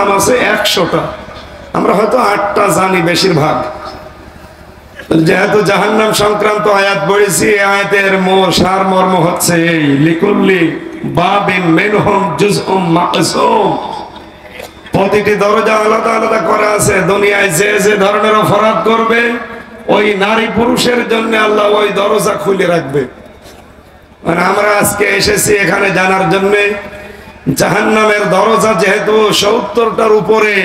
নাম আছে 100টা, আমরা হয়তো 8টা জানি বেশিরভাগ। যেহেতু জাহান্নাম সংক্রান্ত আয়াত পড়েছি, আয়াতের সারমর্ম হচ্ছে এই, লিকুল্লি বাবিন মিনহুম জুজউম মাকসুম, প্রতিটি দরজা আলাদা আলাদা করা আছে। দুনিয়ায় যে যে ধরনের অপরাধ করবে ওই নারী পুরুষের জন্য আল্লাহ ওই দরজা খুলে রাখবে। মানে আমরা আজকে এসেছি এখানে জানার জন্য জাহান্নামের দরজা যেহেতু 70টার উপরে,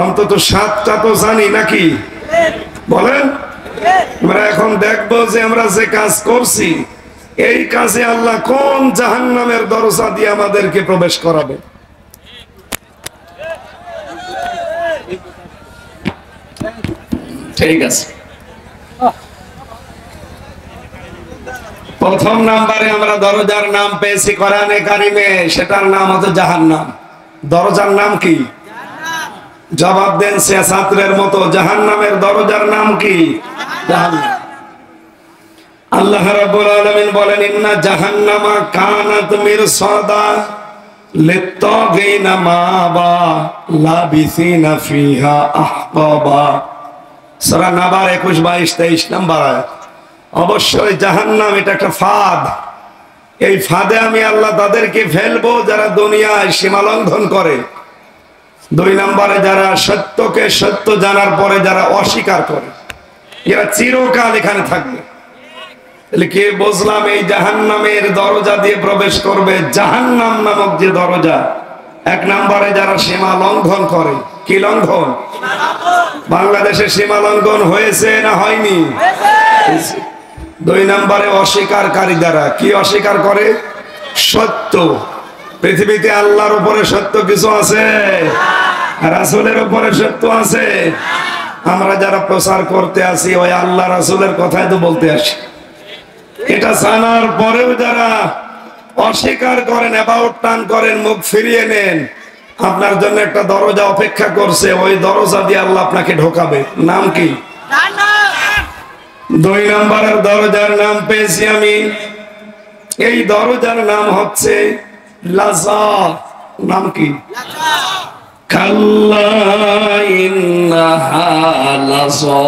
অন্তত 7টা তো জানি নাকি বলেন। আমরা এখন দেখবো যে আমরা যে কাজ করছি এই কাজে আল্লাহ কোন জাহান্নামের দরজা দিয়ে আমাদেরকে প্রবেশ করাবে। ঠিক আছে, প্রথম নাম্বারে আমরা দরজার নাম পেয়েছি কোরআনে কারিমে, সেটার নাম হচ্ছে জাহান্নাম। দরজার নাম কি? জবাব দেন সে ছাত্রের মতো, জাহান্নামের দরজার নাম কি? জাহান্নাম। আল্লাহ রাব্বুল আলামিন বলেন, ইন্না জাহান্নামা কানাত মিরসাদা লিত্তাগিনা মাবা লাবিসিনা ফিহা আহকাবা। সূরা নাবার 21, 22, 23 নাম্বার আয়াত। অবশ্যই জাহান্নাম এটা একটা ফাঁদ, এই ফাঁদে আমি আল্লাহ তাদেরকে ফেলবো যারা দুনিয়ায় সীমা লঙ্ঘন করে। 2 নম্বরে যারা সত্যকে সত্য জানার পরে যারা অস্বীকার করে, এরা চিরকাল এখানে থাকবে। তাহলে কে বুঝলাম এই জাহান্নামের দরজা দিয়ে প্রবেশ করবে, জাহান্নাম নামক যে দরজা। 1 নম্বরে যারা সীমা লঙ্ঘন করে, কি লঙ্ঘন? বাংলাদেশে সীমা লঙ্ঘন হয়েছে না হয়নি? 2 নম্বরে অস্বীকারী যারা, কি অস্বীকার করে? সত্য। পৃথিবীতে আল্লাহর উপরে সত্য কিছু আছে? রাসূলের উপরে সত্য আছে? আমরা যারা প্রচার করতে আসি ওই আল্লাহ রাসূলের কথাই তো বলতে আসি। এটা জানার পরেও যারা অস্বীকার করেন, অ্যাবাউট টার্ন করেন, মুখ ফিরিয়ে নেন, আপনার জন্য একটা দরজা অপেক্ষা করছে, ওই দরজা দিয়ে আল্লাহ আপনাকে ঢোকাবে। নাম কি? 2 নম্বরের দরজার নাম পেয়েছি আমি, এই দরজার নাম হচ্ছে লাযা। নাম কি? কাল্লা ইন্নাহা লাযা।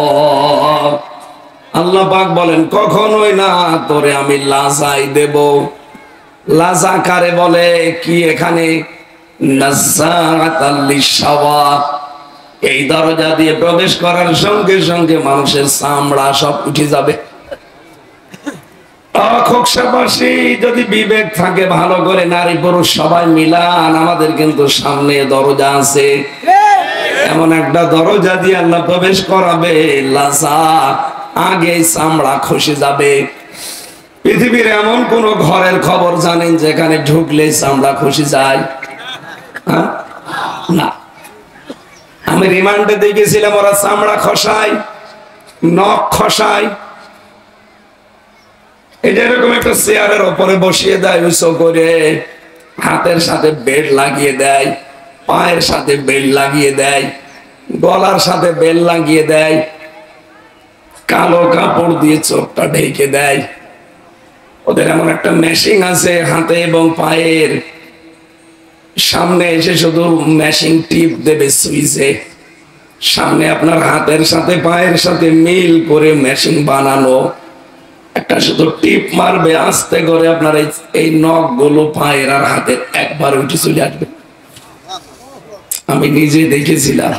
আল্লাহ পাক বলেন, কখনোই না তোরে আমি লাজাই দেব। লাজা কারে বলে? কি এখানে নাযাআতাল লিশাওয়া, এই দরজা দিয়ে প্রবেশ করার সঙ্গে সঙ্গে মানুষের চামড়া সব উঠে যাবে। খোকসাবাসী যদি বিবেক থাকে ভালো করে, নারী পুরুষ সবাই মিলান, আমাদের কিন্তু সামনে দরজা আছে, এমন একটা দরজা দিয়ে আল্লাহ প্রবেশ করাবে, লাজা আগে চামড়া খসে যাবে। পৃথিবীর এমন কোন ঘরের খবর জানেন যেখানে ঢুকলে চামড়া খসে যায়? না। আমি রিমান্ডে দেখেছিলাম, ওরা চামড়া খসায়, নখ খসায়। এটা এরকম একটা চেয়ারের উপরে বসিয়ে দেয় উঁচু করে, হাতের সাথে বেল্ট লাগিয়ে দেয়, পায়ের সাথে বেল্ট লাগিয়ে দেয়, গলার সাথে বেল্ট লাগিয়ে দেয়, কালো কাপড় দিয়ে চোখটা ঢেকে দেয়। ওদের এমন একটা মেশিন আছে হাতে এবং পায়ের সামনে এসে শুধু মেশিন টিপ দেবে সুইচে, সামনে আপনার হাতের সাথে পায়ের সাথে মিল করে মেশিন বানানো, একটা শুধু টিপ মারবে, আস্তে করে আপনার এই নখ গুলো পায়ের আর হাতের একবার উঠে চলে আসবে। আমি নিজে দেখেছিলাম,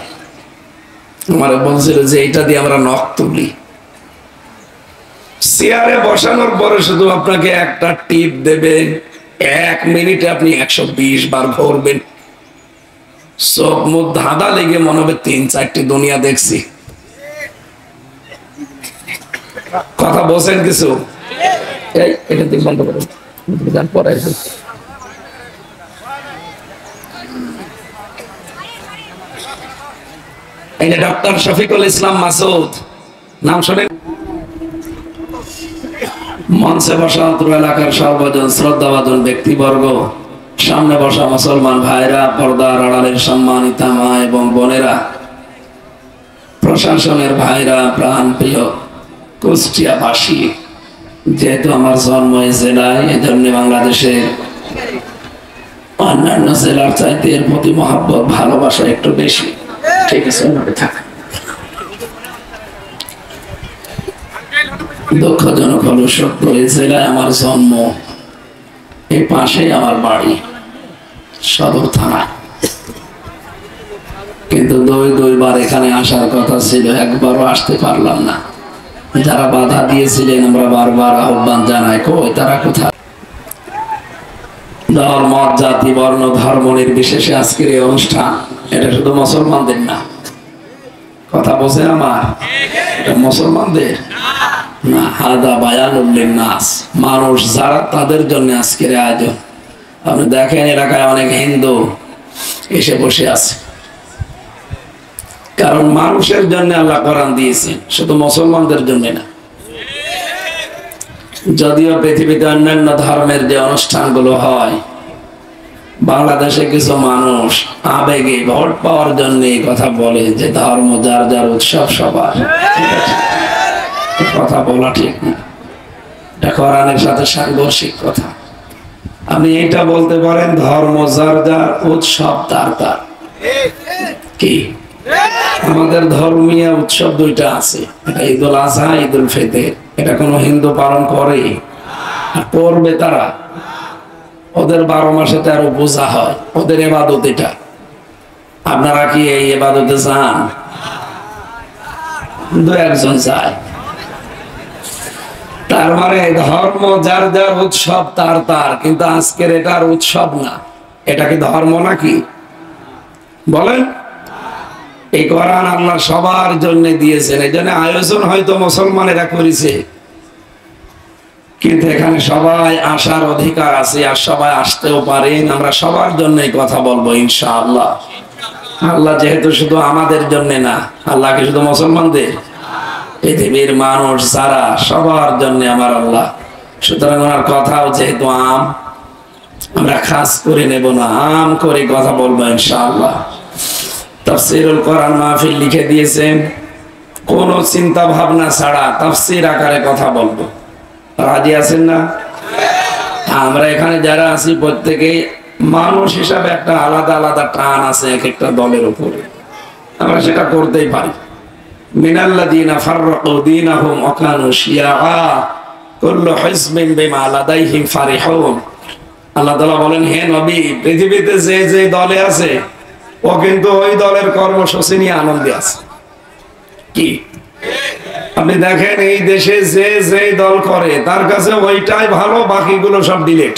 আমার বলছিল যে এটা দিয়ে আমরা নখ তুলি। চেয়ারে বসানোর পরে শুধু আপনাকে একটা টিপ দেবে, 1 মিনিটে আপনি 120 বার ঘুরবেন। চোখ মুখ ধাঁধা লেগে মনে হবে 3-4টি দুনিয়া দেখছি। কথা বলছেন কিছু? এটা দিক বন্ধ করেন, পরে এই যে ডক্টর শফিকুল ইসলাম মাসুদ, নাম শোনেন? মঞ্চে বসা অত্র এলাকার সর্বজন শ্রদ্ধাভাজন ব্যক্তিবর্গ, সামনে বসা মুসলমান ভাইরা, পর্দার আড়ালের সম্মানিতা মা এবং বোনেরা, প্রশাসনের ভাইরা, প্রাণ প্রিয় কুষ্টিয়াবাসী, যেহেতু আমার জন্ম এই জেলায়, এজন্য বাংলাদেশের অন্যান্য জেলার চাইতে এর প্রতি মহাব্বত ভালোবাসা একটু বেশি। ঠিক আছে, থাক। দুঃখজনক হলো সত্য, এই জেলায় আমার জন্ম, এই পাশেই আমার বাড়ি, সদর থানা। কিন্তু দুইবার এখানে আসার কথা ছিল, একবারও আসতে পারলাম না। যারা বাধা দিয়েছিলেন আমরা বারবার আহ্বান জানাই, কই তারা কোথায়? ধর্ম, জাতি, বর্ণ, ধর্ম নির্বিশেষে আজকের এই অনুষ্ঠান, এটা শুধু মুসলমানদের না। কথা বোঝেন আমার? এটা মুসলমানদের না, হাদা বায়ানুল লিন্নাস, মানুষ যারা তাদের জন্য আজকের আয়োজন। আপনি দেখেন এলাকায় অনেক হিন্দু এসে বসে আছে, কারণ মানুষের জন্য আল্লাহ কোরআন দিয়েছেন, শুধু মুসলমানদের জন্য না। যদিও পৃথিবীতে অন্যান্য ধর্মের যে অনুষ্ঠানগুলো হয়, বাংলাদেশে কিছু মানুষ আবেগে ভোট পাওয়ার জন্য এই কথা বলে যে ধর্ম যার যার উৎসব সবার। কথা বলা ঠিক না, এটা কোরআনের সাথে সাংঘর্ষিক কথা। আপনি এটা বলতে পারেন ধর্ম যার যার উৎসব তার তার। কি আমাদের ধর্মীয় উৎসব দুইটা আছে, এটা ঈদুল আজহা, ঈদুল ফিতর। এটা কোনো হিন্দু পালন করে? করবে তারা? ওদের 12 মাসে 13 পূজা হয়, ওদের ইবাদত এটা। আপনারা কি এই ইবাদতে যান? দু একজন যায়। তার মানে ধর্ম যার যার উৎসব তার তার, কিন্তু আজকের এটার উৎসব না। এটা কি ধর্ম নাকি বলেন? এই কোরআন আল্লাহ সবার জন্য দিয়েছেন, এই জন্য আয়োজন হয়তো মুসলমানেরা করেছে, কিন্তু এখানে সবাই আসার অধিকার আছে, আর সবাই আসতেও পারেন। আমরা সবার জন্য কথা বলবো ইনশাআল্লাহ। আল্লাহ যেহেতু শুধু আমাদের জন্য না, আল্লাহকে শুধু মুসলমানদের, পৃথিবীর মানুষ যারা সবার জন্য আমার আল্লাহ। সুতরাং ওনার কথাও যেহেতু আম, আমরা খাস করে নেব না, আম করে কথা বলবো ইনশাআল্লাহ। তাফসীরুল কোরআন মাহফিল লিখে দিয়েছেন, কোন চিন্তা ভাবনা ছাড়া তাফসীর আকারে কথা বলবো। রাজি আছেন না? আমরা এখানে যারা আছি প্রত্যেকেই মানুষ হিসাবে একটা আলাদা আলাদা টান আছে এক একটা দলের উপরে, আমরা সেটা করতেই পারি। মিনাল্লাযীনা ফাররাকু দীনাহুম ওয়া কানু শিয়াআ কুল্লু হিজবিন বিমা লাদাইহিম ফারিহুন। আল্লাহ তাআলা বলেন, হে নবী, পৃথিবীতে যে যে দলে আছে ও কিন্তু ওই দলের কর্মসূচি নিয়ে আনন্দে আছে। কি আপনি দেখেন এই দেশে যে যে দল করে তার কাছে ওইটাই ভালো, বাকিগুলো সব ডিলেট।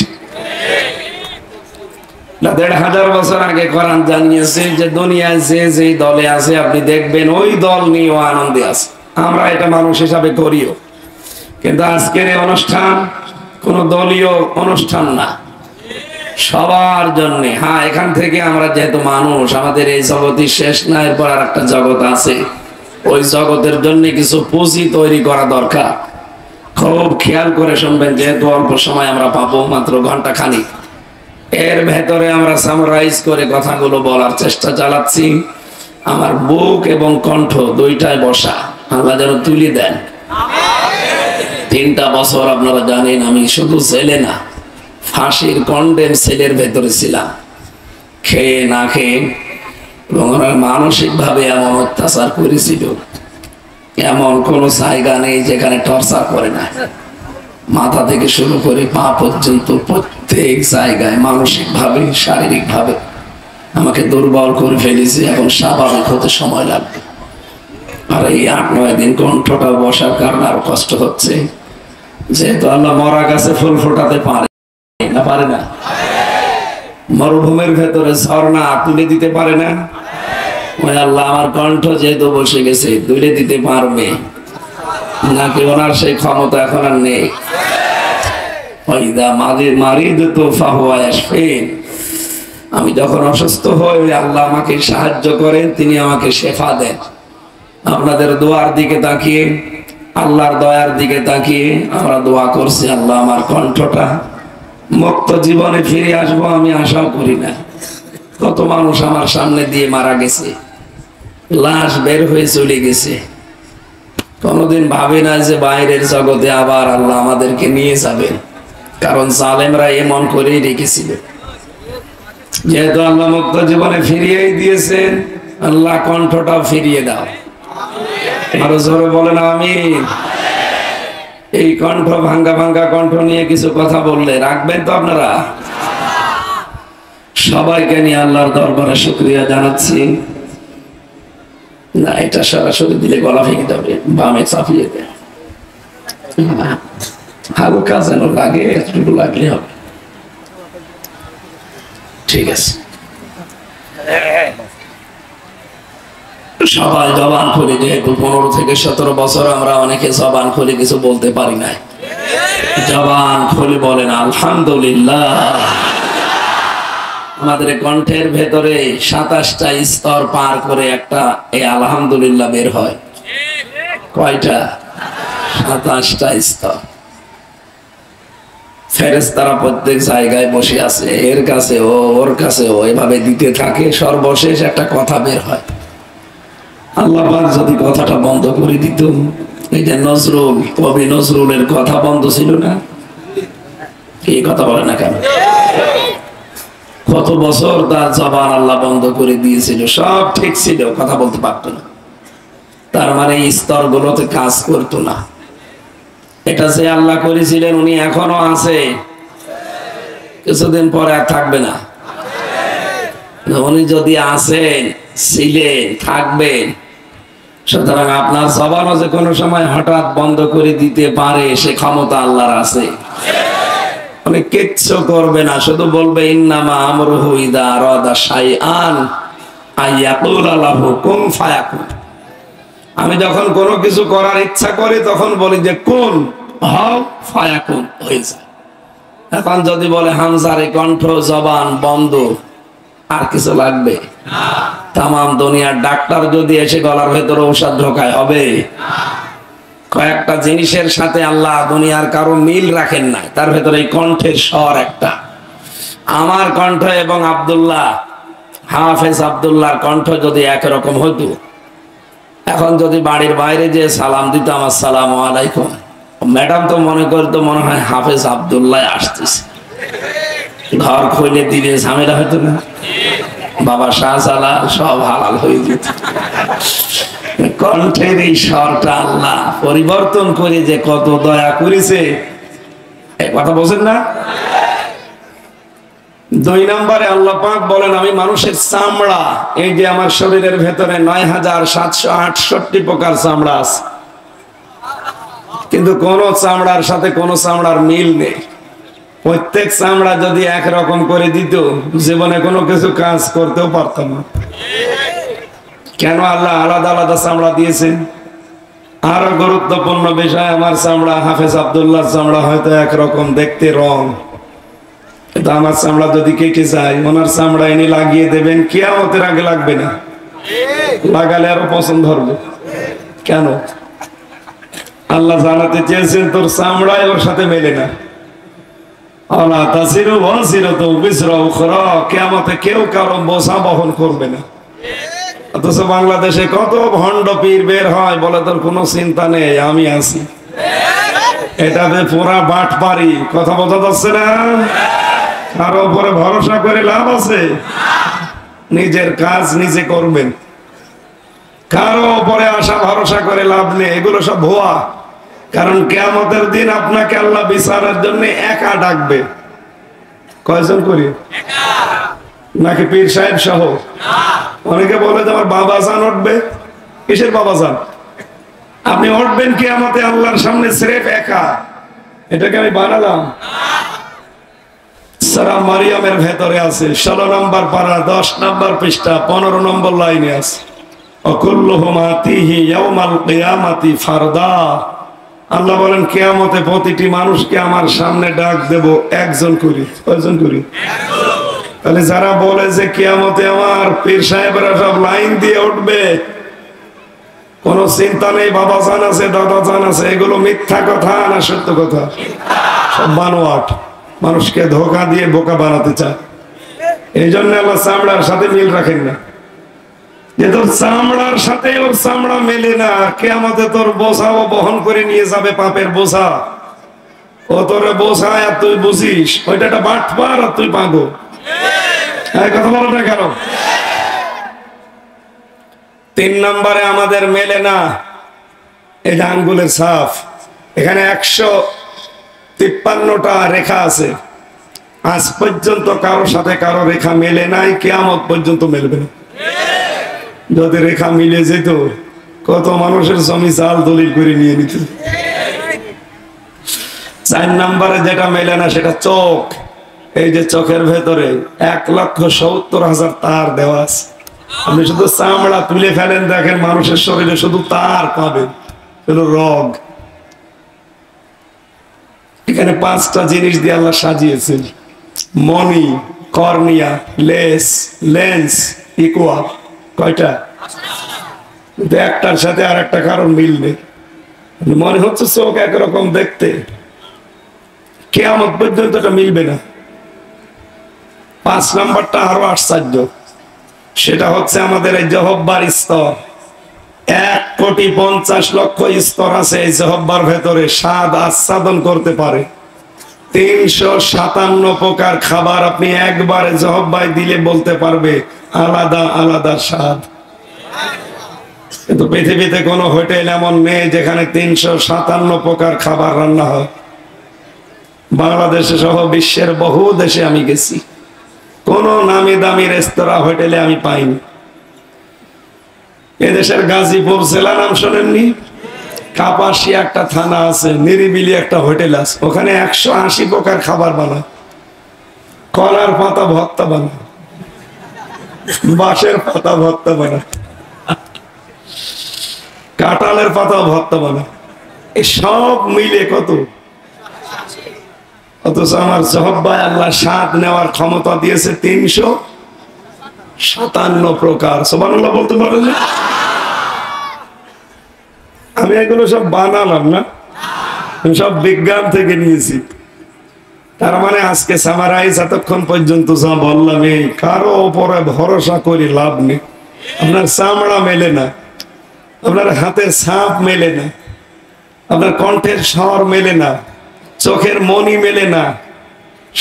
1500 বছর আগে কোরআন জানিয়েছে যে দুনিয়ায় যে যে দলে আছে আপনি দেখবেন ওই দল নিয়ে আনন্দে আছে। আমরা এটা মানুষ হিসাবে করিও, কিন্তু আজকের এই অনুষ্ঠান কোন দলীয় অনুষ্ঠান না, সবার জন্য। হ্যাঁ, এখান থেকে আমরা যেহেতু মানুষ, আমাদের এই জগৎই শেষ না, এরপর আর একটা জগৎ আছে। ওই জগতের জন্য কিছু পুঁজি তৈরি করা দরকার। খুব খেয়াল করে শুনবেন, যেহেতু অল্প সময় আমরা পাবো, মাত্র ঘন্টা খানিক, এর ভেতরে আমরা সামারাইজ করে কথাগুলো বলার চেষ্টা চালাচ্ছি। আমার বুক এবং কণ্ঠ দুইটাই বসা, আল্লাহ যেন তুলে দেন। 3টা বছর আপনারা জানেন আমি শুধু ছেলে না, ফাঁসির কন্ডেম সেলের ভেতরে ছিলাম, খেয়ে না খেয়ে। এবং ওরা মানসিক ভাবে এমন অত্যাচার করেছিল, এমন কোন জায়গা নেই যেখানে টর্চার করে না। মাথা থেকে শুরু করে পা পর্যন্ত প্রত্যেক জায়গায় মানসিক ভাবে, শারীরিক ভাবে আমাকে দুর্বল করে ফেলেছে। এখন স্বাভাবিক হতে সময় লাগবে। আর এই 8-9 দিন কণ্ঠটা বসার কারণে আরো কষ্ট হচ্ছে, যেহেতু আল্লাহ মরা গাছে ফুল ফোটাতে পারে না, মরুভূমির ভেতরে ঝর্ণা তুলে দিতে পারে না। ওই আল্লাহ আমার কণ্ঠ যেহেতু বসে গেছে, তুলে দিতে পারবে নাকি ওনার সেই ক্ষমতা এখন আর নেই? আমি যখন অসুস্থ হই, আল্লাহ আমাকে সাহায্য করেন, তিনি আমাকে শেফা দেন। আপনাদের দোয়ার দিকে তাকিয়ে, আল্লাহর দয়ার দিকে তাকিয়ে আমরা দোয়া করছি, আল্লাহ আমার কণ্ঠটা মুক্ত জীবনে ফিরে আসবো আমি আশাও করি না। কত মানুষ আমার সামনে দিয়ে মারা গেছে, লাশ বের হয়ে চলে গেছে, কোনদিন ভাবে না যে বাইরের জগতে আবার আল্লাহ আমাদেরকে নিয়ে যাবেন, কারণ জালেমরা এমন করেই রেখেছিল। যেহেতু আল্লাহ মুক্ত জীবনে ফিরিয়েই দিয়েছেন, আল্লাহ কণ্ঠটাও ফিরিয়ে দাও। আরো জোরে বলেন আমিন। এই কণ্ঠ ভাঙ্গা ভাঙ্গা কণ্ঠ নিয়ে কিছু কথা বললে রাখবেন তো আপনারা? সবাইকে নিয়ে আল্লাহর দরবারে শুকরিয়া জানাচ্ছি। না, এটা সরাসরি দিলে গলা ভেঙে যাবে, বামে চাপিয়ে দেয়, হালকা যেন লাগে, একটু লাগলে হবে। ঠিক আছে, সবাই জবান খুলে, যেহেতু 15 থেকে 17 বছর আমরা অনেকে জবান খুলে কিছু বলতে পারি না, জবান খুলে বলেন আলহামদুলিল্লাহ। আমাদের কণ্ঠের ভেতরে 27টা স্তর পার করে একটা এই আলহামদুলিল্লাহ বের হয়। কয়টা? 27টা স্তর। ফেরেশতারা প্রত্যেক জায়গায় বসে আছে, এর কাছে ও, ওর কাছে ও, এভাবে দিতে থাকে, সর্বশেষ একটা কথা বের হয়। আল্লাহ পাক যদি কথাটা বন্ধ করে দিত, এই যে নজরুল, কবি নজরুলের কথা বন্ধ ছিল না, এই কথা বলে না কেন? কত বছর তার জবান আল্লাহ বন্ধ করে দিয়েছিল, সব ঠিক ছিল, কথা বলতে পারতো না। তার মানে এই স্তরগুলোতে কাজ করতো না। এটা যে আল্লাহ করেছিলেন, উনি এখনো আছে, কিছুদিন পরে আর থাকবে না। উনি যদি আছেন, ছিলেন, থাকবেন, সুতরাং আপনার জবানও যে কোনো সময় হঠাৎ বন্ধ করে দিতে পারে, সে ক্ষমতা আল্লাহর আছে। উনি কিচ্ছু করবে না, শুধু বলবে ইন্নামা আমরুহু ইযা আরাদা শাইআন আইয়াকুলা লাহু কুন ফায়াকুন। আমি যখন কোনো কিছু করার ইচ্ছা করি, তখন বলি যে কুন হও, ফায়াকুন, হয়ে যায়। এখন যদি বলে হামজার কণ্ঠ, জবান বন্ধ, আর কিছু লাগবে? তামাম দুনিয়ার ডাক্তার যদি এসে গলার ভেতরে ঔষধ ঢোকায়, হবে? কয়েকটা জিনিসের সাথে আল্লাহ দুনিয়ার কারো মিল রাখেন নাই, তার ভেতরে এই কণ্ঠের স্বর একটা। আমার কণ্ঠ এবং আব্দুল্লাহ, হাফেজ আব্দুল্লাহর কণ্ঠ যদি একরকম হতো, এখন যদি বাড়ির বাইরে যে সালাম দিতাম আসসালামু আলাইকুম, ম্যাডাম তো মনে করতো মনে হয় হাফেজ আব্দুল্লাহ আসতেছে, ঘর খুলে দিলে ঝামেলা হতো না, বাবা শাহজালাল সব হালাল হয়ে যেত। কণ্ঠের এই স্বরটা আল্লাহ পরিবর্তন করে যে কত দয়া করেছে, এই কথা বলছেন না? 2 নম্বরে আল্লাহ পাক বলেন, আমি মানুষের চামড়া, এই যে আমার শরীরের ভেতরে 9768 প্রকার চামড়া আছে, কিন্তু কোন চামড়ার সাথে কোন চামড়ার মিল নেই। প্রত্যেক চামড়া যদি একরকম করে দিত, জীবনে কোনো কিছু কাজ করতেও পারতাম না। কেন আল্লাহ আলাদা আলাদা চামড়া দিয়েছেন? আরো গুরুত্বপূর্ণ বিষয়, আমার চামড়া, হাফেজ আব্দুল্লাহর চামড়া হয়তো একরকম দেখতে, রং, কিন্তু আমার চামড়া যদি কেটে যায়, ওনার চামড়া এনে লাগিয়ে দেবেন, কিয়ামতের আগে লাগবে না, লাগালে আরো পছন্দ ধরবে। কেন? আল্লাহ জানাতে চেয়েছেন তোর চামড়ায় ওর সাথে মেলে না। আল্লাহ তাসিরু ওয়াসিরাতু বিসরা উখরা, কিয়ামতে কেউ কারো বোঝা বহন করবে না। অথচ বাংলাদেশে কত ভণ্ড পীর বের হয়, বলে তোর কোনো চিন্তা নেই, আমি আছি। এটাতে পুরা বাট পারি, কথা বোঝা যাচ্ছে না? কারো উপরে ভরসা করে লাভ আছে? নিজের কাজ নিজে করবেন, কারো উপরে আশা ভরসা করে লাভ নেই, এগুলো সব ভুয়া। কারণ কিয়ামতের দিন আপনাকে আল্লাহ বিচারের জন্য একা ডাকবে। কয়জন করি? নাকি পীর সাহেব সহ? অনেকে বলে যে আমার বাবা জান উঠবে। কিসের বাবা জান? আপনি উঠবেন কিয়ামতে আল্লাহর সামনে স্রেফ একা। এটাকে আমি বানালাম? সূরা মারিয়ামের ভেতরে আছে, 16 নম্বর পারা, 10 নম্বর পৃষ্ঠা, 15 নম্বর লাইনে আছে, অকুল্লুহুম আতিহি ইয়াউমাল কিয়ামাতি ফারদা। আল্লাহ বলেন কিয়ামতে প্রতিটি মানুষকে আমার সামনে ডাক দেব একজন করে। কয়জন করে? তাহলে যারা বলে যে কিয়ামতে আমার পীর সাহেবরা সব লাইন দিয়ে উঠবে, কোন চিন্তা নেই, বাবা জান আছে, দাদা জান আছে, এগুলো মিথ্যা কথা না সত্য কথা? সব বানোয়াট, মানুষকে ধোঁকা দিয়ে বোকা বানাতে চায়। এই জন্য আল্লাহ চামড়ার সাথে মিল রাখেন না, যে তোর চামড়ার সাথে ওর চামড়া মেলে না, কিয়ামতে তোর বোঝাও বহন করে নিয়ে যাবে, পাপের বোঝা। ও তোরে বোঝায় আর তুই বুঝিস, ওইটা একটা বাটপার আর তুই পাগল। কথা বলো না কেন? 3 নম্বরে আমাদের মেলে না এই যে আঙ্গুলের ছাপ। এখানে 153টা রেখা আছে। আজ পর্যন্ত কারোর সাথে কারো রেখা মেলে নাই, কিয়ামত পর্যন্ত মেলবে না। যদি রেখা মিলে যেত কত মানুষের জমি চাল দলিল করে নিয়ে নিত। 4 নম্বরে যেটা মেলে না সেটা চোখ। এই যে চোখের ভেতরে 1,70,000 তার দেওয়া আছে। আপনি শুধু চামড়া তুলে ফেলেন, দেখেন মানুষের শরীরে শুধু তার পাবেন, শুধু রগ। এখানে 5টা জিনিস দিয়ে আল্লাহ সাজিয়েছেন: মনি, কর্নিয়া, লেন্স, ইকুয়াল। কয়টা? একটার সাথে আর একটা কারণ মিল নেই। মনে হচ্ছে চোখ একরকম দেখতে, কিয়ামত পর্যন্ত এটা মিলবে না। 5 নম্বরটা আরো আশ্চর্য। সেটা হচ্ছে আমাদের এই জহব্বার স্তর। 1,50,00,000 স্তর আছে এই জহব্বার ভেতরে। স্বাদ আস্বাদন করতে পারে 357 প্রকার খাবার আপনি একবারে জহব্বায় দিলে বলতে পারবে আলাদা আলাদা স্বাদ। কিন্তু পৃথিবীতে কোনো হোটেল এমন নেই যেখানে 357 প্রকার খাবার রান্না হয়। বাংলাদেশে সহ বিশ্বের বহু দেশে আমি গেছি, কোন নামি দামি রেস্তোরাঁ হোটেলে আমি পাইনি। এদেশের গাজীপুর জেলা নাম শোনেননি? কাপাসিয়া একটা থানা আছে, নিরিবিলি একটা হোটেল আছে, ওখানে 180 প্রকার খাবার বানায়। কলার পাতা ভর্তা বানায়, বাঁশের পাতা ভর্তা বানায়, কাঁঠালের পাতা ভর্তা বানায়। এই সব মিলে কত? অথচ আমার জহব্বায় আল্লাহ স্বাদ নেওয়ার ক্ষমতা দিয়েছে 357 প্রকার। সুবহানাল্লাহ বলতে পারেন না? আমি এগুলো সব বানালাম না, সব বিজ্ঞান থেকে নিয়েছি। তার মানে আজকে সামারাইজ এতক্ষণ পর্যন্ত যা বললাম, এই কারো উপরে ভরসা করে লাভ নেই। আপনার চামড়া মেলে না, আপনার হাতের ছাপ মেলে না, আপনার কণ্ঠের স্বর মেলে না, চোখের মনি মেলে না।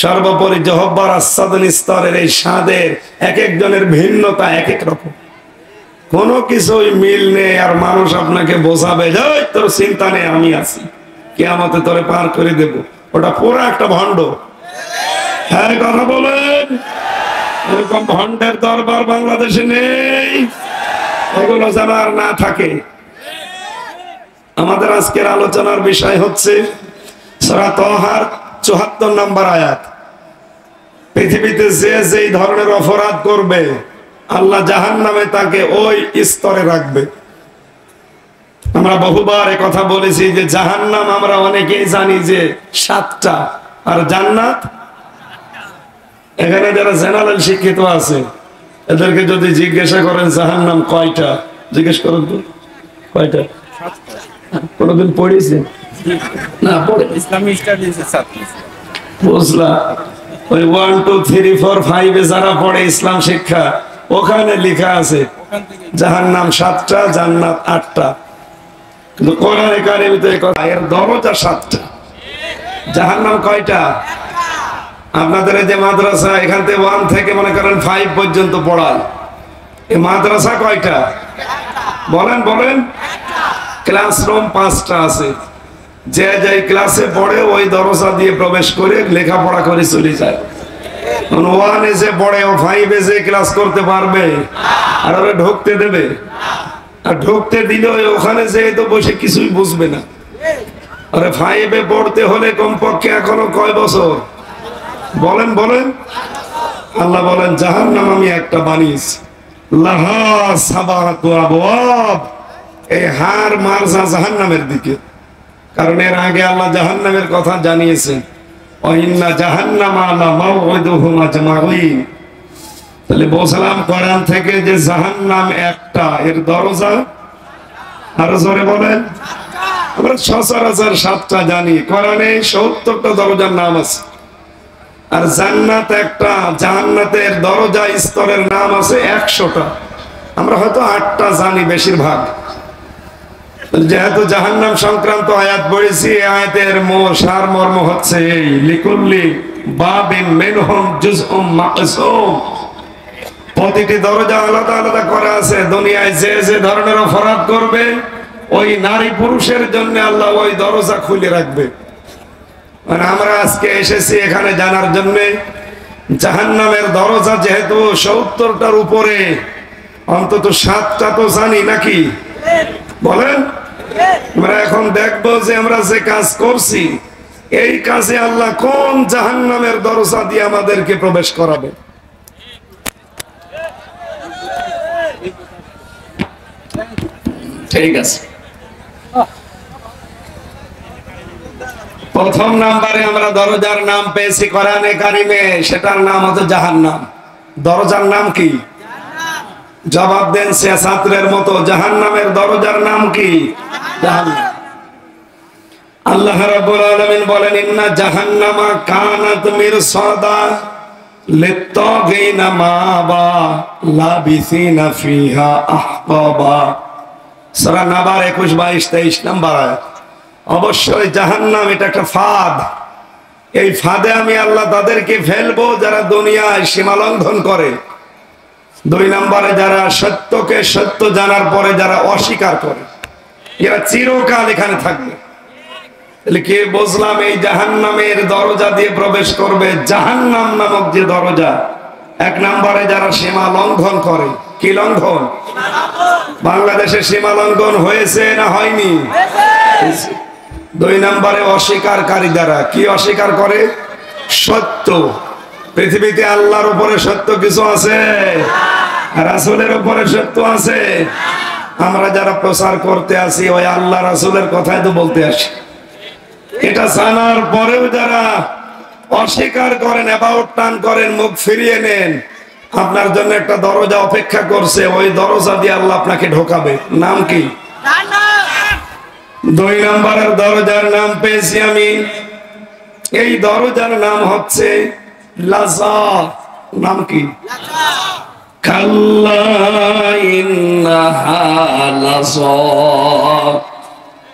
সর্বোপরি জহব্বার আস্বাদন স্তরের এই স্বাদের এক একজনের ভিন্নতা এক এক রকম। কোনো কিছুই মিল নেই। আর মানুষ আপনাকে বোঝাবে যে তোর চিন্তা নেই, আমি আছি, কিয়ামতে তোরে পার করে দেব। ওটা পুরো একটা ভণ্ড। হ্যাঁ কথা বলেন, এরকম ভণ্ডের দরবার বাংলাদেশে নেই। এগুলো যেন আর না থাকে। আমাদের আজকের আলোচনার বিষয় হচ্ছে সূরা তাহার 74 নম্বর আয়াত। পৃথিবীতে যে যেই ধরনের অপরাধ করবে আল্লাহ জাহান্নামে তাকে ওই স্তরে রাখবে। আমরা বহুবার এই কথা বলেছি যে জাহান্নাম আমরা অনেকেই জানি যে 7টা, আর জান্নাত। এখানে যারা জেনারেল শিক্ষিত আছে এদেরকে যদি জিজ্ঞাসা করেন জাহান্নাম কয়টা, জিজ্ঞেস করেন তো কয়টা? কোনদিন পড়েছে না? পড়ে ইসলামী স্টাডিজ এর ছাত্র। বুঝলা? ওই 1 2 3 4 5 এ যারা পড়ে ইসলাম শিক্ষা, ওখানে লেখা আছে জাহান্নাম 7টা, জান্নাত 8টা। কিন্তু কোরআনে কারিমে এই কথা, এর দরজা 7টা। জাহান্নাম কয়টা? আপনাদের এই যে মাদ্রাসা, এখান থেকে 1 থেকে মনে করেন 5 পর্যন্ত পড়ায়, এই মাদ্রাসা কয়টা? বলেন বলেন। ক্লাসরুম 5টা আছে। যে যে ক্লাসে পড়ে ওই দরজা দিয়ে প্রবেশ করে লেখাপড়া করে চলে যায়। 1 এ যে পড়ে ও 5 এ যে ক্লাস করতে পারবে? আর ওরা ঢুকতে দেবে? আর ঢুকতে দিলে ওখানে যে তো বসে কিছুই বুঝবে না। আরে 5 এ পড়তে হলে কমপক্ষে এখনো কয় বছর? বলেন বলেন। আল্লাহ বলেন জাহান্নাম আমি একটা বানিয়েছি, লাহা সাবাতু আবওয়াব। এই হার মারজা জাহান্নামের দিকে। কারণ এর আগে আল্লাহ জাহান্নামের কথা জানিয়েছেন, ওয়াইন্না জাহান্নামা লামাউইদুহুম আজমাউইন। তাহলে বললাম কোরআন থেকে যে জাহান্নাম একটা, এর দরজা আরো জোরে বলেন। আমরা সচরাচর 7টা জানি, কোরআনে 70টা দরজার নাম আছে। আর জান্নাত একটা, জান্নাতের দরজা স্তরের নাম আছে 100টা। আমরা হয়তো 8টা জানি বেশিরভাগ। যেহেতু জাহান্নাম সংক্রান্ত আয়াত পড়েছি, আয়াতের সারমর্ম হচ্ছে এই, লিকুল্লি বাবিন মিনহুম জুজউম মাকসুম। প্রতিটি দরজা আলাদা আলাদা করা আছে। দুনিয়ায় যে যে ধরনের অপরাধ করবে ওই নারী পুরুষের জন্য আল্লাহ ওই দরজা খুলে রাখবে। মানে আমরা আজকে এসেছি এখানে জানার জন্য জাহান্নামের দরজা যেহেতু 70টার উপরে, অন্তত 7টা তো জানি নাকি বলেন। আমরা এখন দেখবো যে আমরা যে কাজ করছি এই কাজে আল্লাহ কোন জাহান্নামের দরজা দিয়ে আমাদেরকে প্রবেশ করাবে। ঠিক আছে, প্রথম নাম্বারে আমরা দরজার নাম পেয়েছি কোরআনে কারিমে, সেটার নাম হচ্ছে জাহান্নাম। দরজার নাম কি? জবাব দেন সে ছাত্রের মতো, জাহান্নামের দরজার নাম কি? জাহান্নাম। আল্লাহ রাব্বুল আলামিন বলেন ইন্না জাহান্নামা কানাত মিরসাদা লিত্তাগিনা মাবা লাবিসিনা ফিহা আহকাবা। সূরা নাবার 21, 22, 23 নাম্বার আয়াত। অবশ্যই জাহান্নাম এটা একটা ফাঁদ। এই ফাঁদে আমি আল্লাহ তাদেরকে ফেলবো যারা দুনিয়ায় সীমা লঙ্ঘন করে। 2 নম্বরে যারা সত্যকে সত্য জানার পরে যারা অস্বীকার করে, এরা চিরকাল এখানে থাকবে। তাহলে কে বুঝলাম এই জাহান্নামের দরজা দিয়ে প্রবেশ করবে। জাহান্নাম নামক যে দরজা, 1 নম্বরে যারা সীমা লঙ্ঘন করে। কি লঙ্ঘন? বাংলাদেশে সীমা লঙ্ঘন হয়েছে না হয়নি? 2 নম্বরে অস্বীকারী দ্বারা। কি অস্বীকার করে? সত্য। পৃথিবীতে আল্লাহর উপরে সত্য কিছু আছে? রাসূলের উপরে সত্য আছে? আমরা যারা প্রচার করতে আসি ওই আল্লাহ রাসূলের কথাই তো বলতে আসি। এটা জানার পরেও যারা অস্বীকার করেন, অ্যাবাউট টার্ন করেন, মুখ ফিরিয়ে নেন, আপনার জন্য একটা দরজা অপেক্ষা করছে। ওই দরজা দিয়ে আল্লাহ আপনাকে ঢোকাবে। নাম কি? 2 নম্বরের দরজার নাম পেয়েছি আমি। এই দরজার নাম হচ্ছে লাযা। নাম কি? কাল্লা ইন্নাহা লাযা।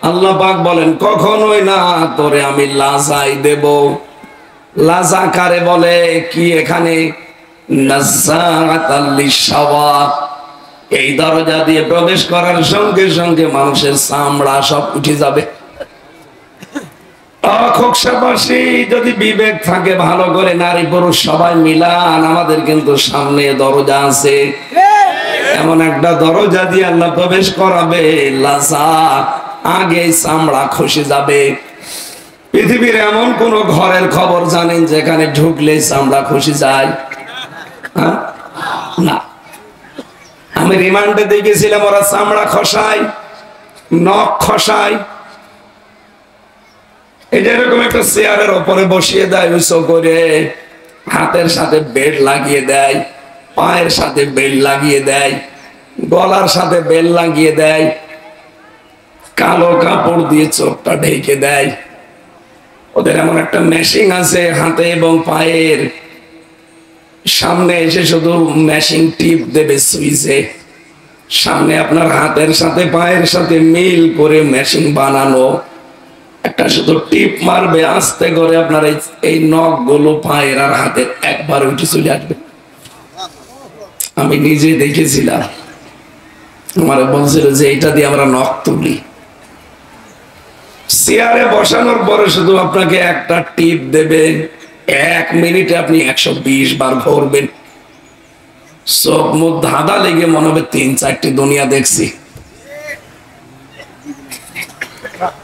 আল্লাহ পাক বলেন কখনোই না তোরে আমি লাজাই দেব। লাজা কারে বলে? কি এখানে নাযাআতাল লিশাওয়া। এই দরজা দিয়ে প্রবেশ করার সঙ্গে সঙ্গে মানুষের চামড়া সব উঠে যাবে। খোকসাবাসী যদি বিবেক থাকে ভালো করে, নারী পুরুষ সবাই মিলান, আমাদের কিন্তু সামনে দরজা আছে। এমন একটা দরজা দিয়ে আল্লাহ প্রবেশ করাবে, লাজা আগে চামড়া খসে যাবে। পৃথিবীর এমন কোন ঘরের খবর জানেন যেখানে ঢুকলে চামড়া খসে যায়? না। আমি রিমান্ডে দেখেছিলাম ওরা চামড়া খসায়, নখ খসায়। এটা এরকম একটা চেয়ারের উপরে বসিয়ে দেয় উঁচু করে, হাতের সাথে বেল্ট লাগিয়ে দেয়, পায়ের সাথে বেল্ট লাগিয়ে দেয়, গলার সাথে বেল্ট লাগিয়ে দেয়, কালো কাপড় দিয়ে চোখটা ঢেকে দেয়। ওদের এমন একটা মেশিন আছে হাতে এবং পায়ের সামনে এসে শুধু মেশিন টিপ দেবে সুইচে। সামনে আপনার হাতের সাথে পায়ের সাথে মিল করে মেশিন বানানো। একটা শুধু টিপ মারবে, আস্তে করে আপনার এই নখ গুলো পায়ের আর হাতের একবার উঠে চলে আসবে। আমি নিজে দেখেছিলাম। আমার বলছিল যে এটা দিয়ে আমরা নখ তুলি। চেয়ারে বসানোর পরে শুধু আপনাকে একটা টিপ দেবে, 1 মিনিটে আপনি 120 বার ঘুরবেন। চোখ মুখ ধাঁধা লেগে মনে হবে 3-4টি দুনিয়া দেখছি।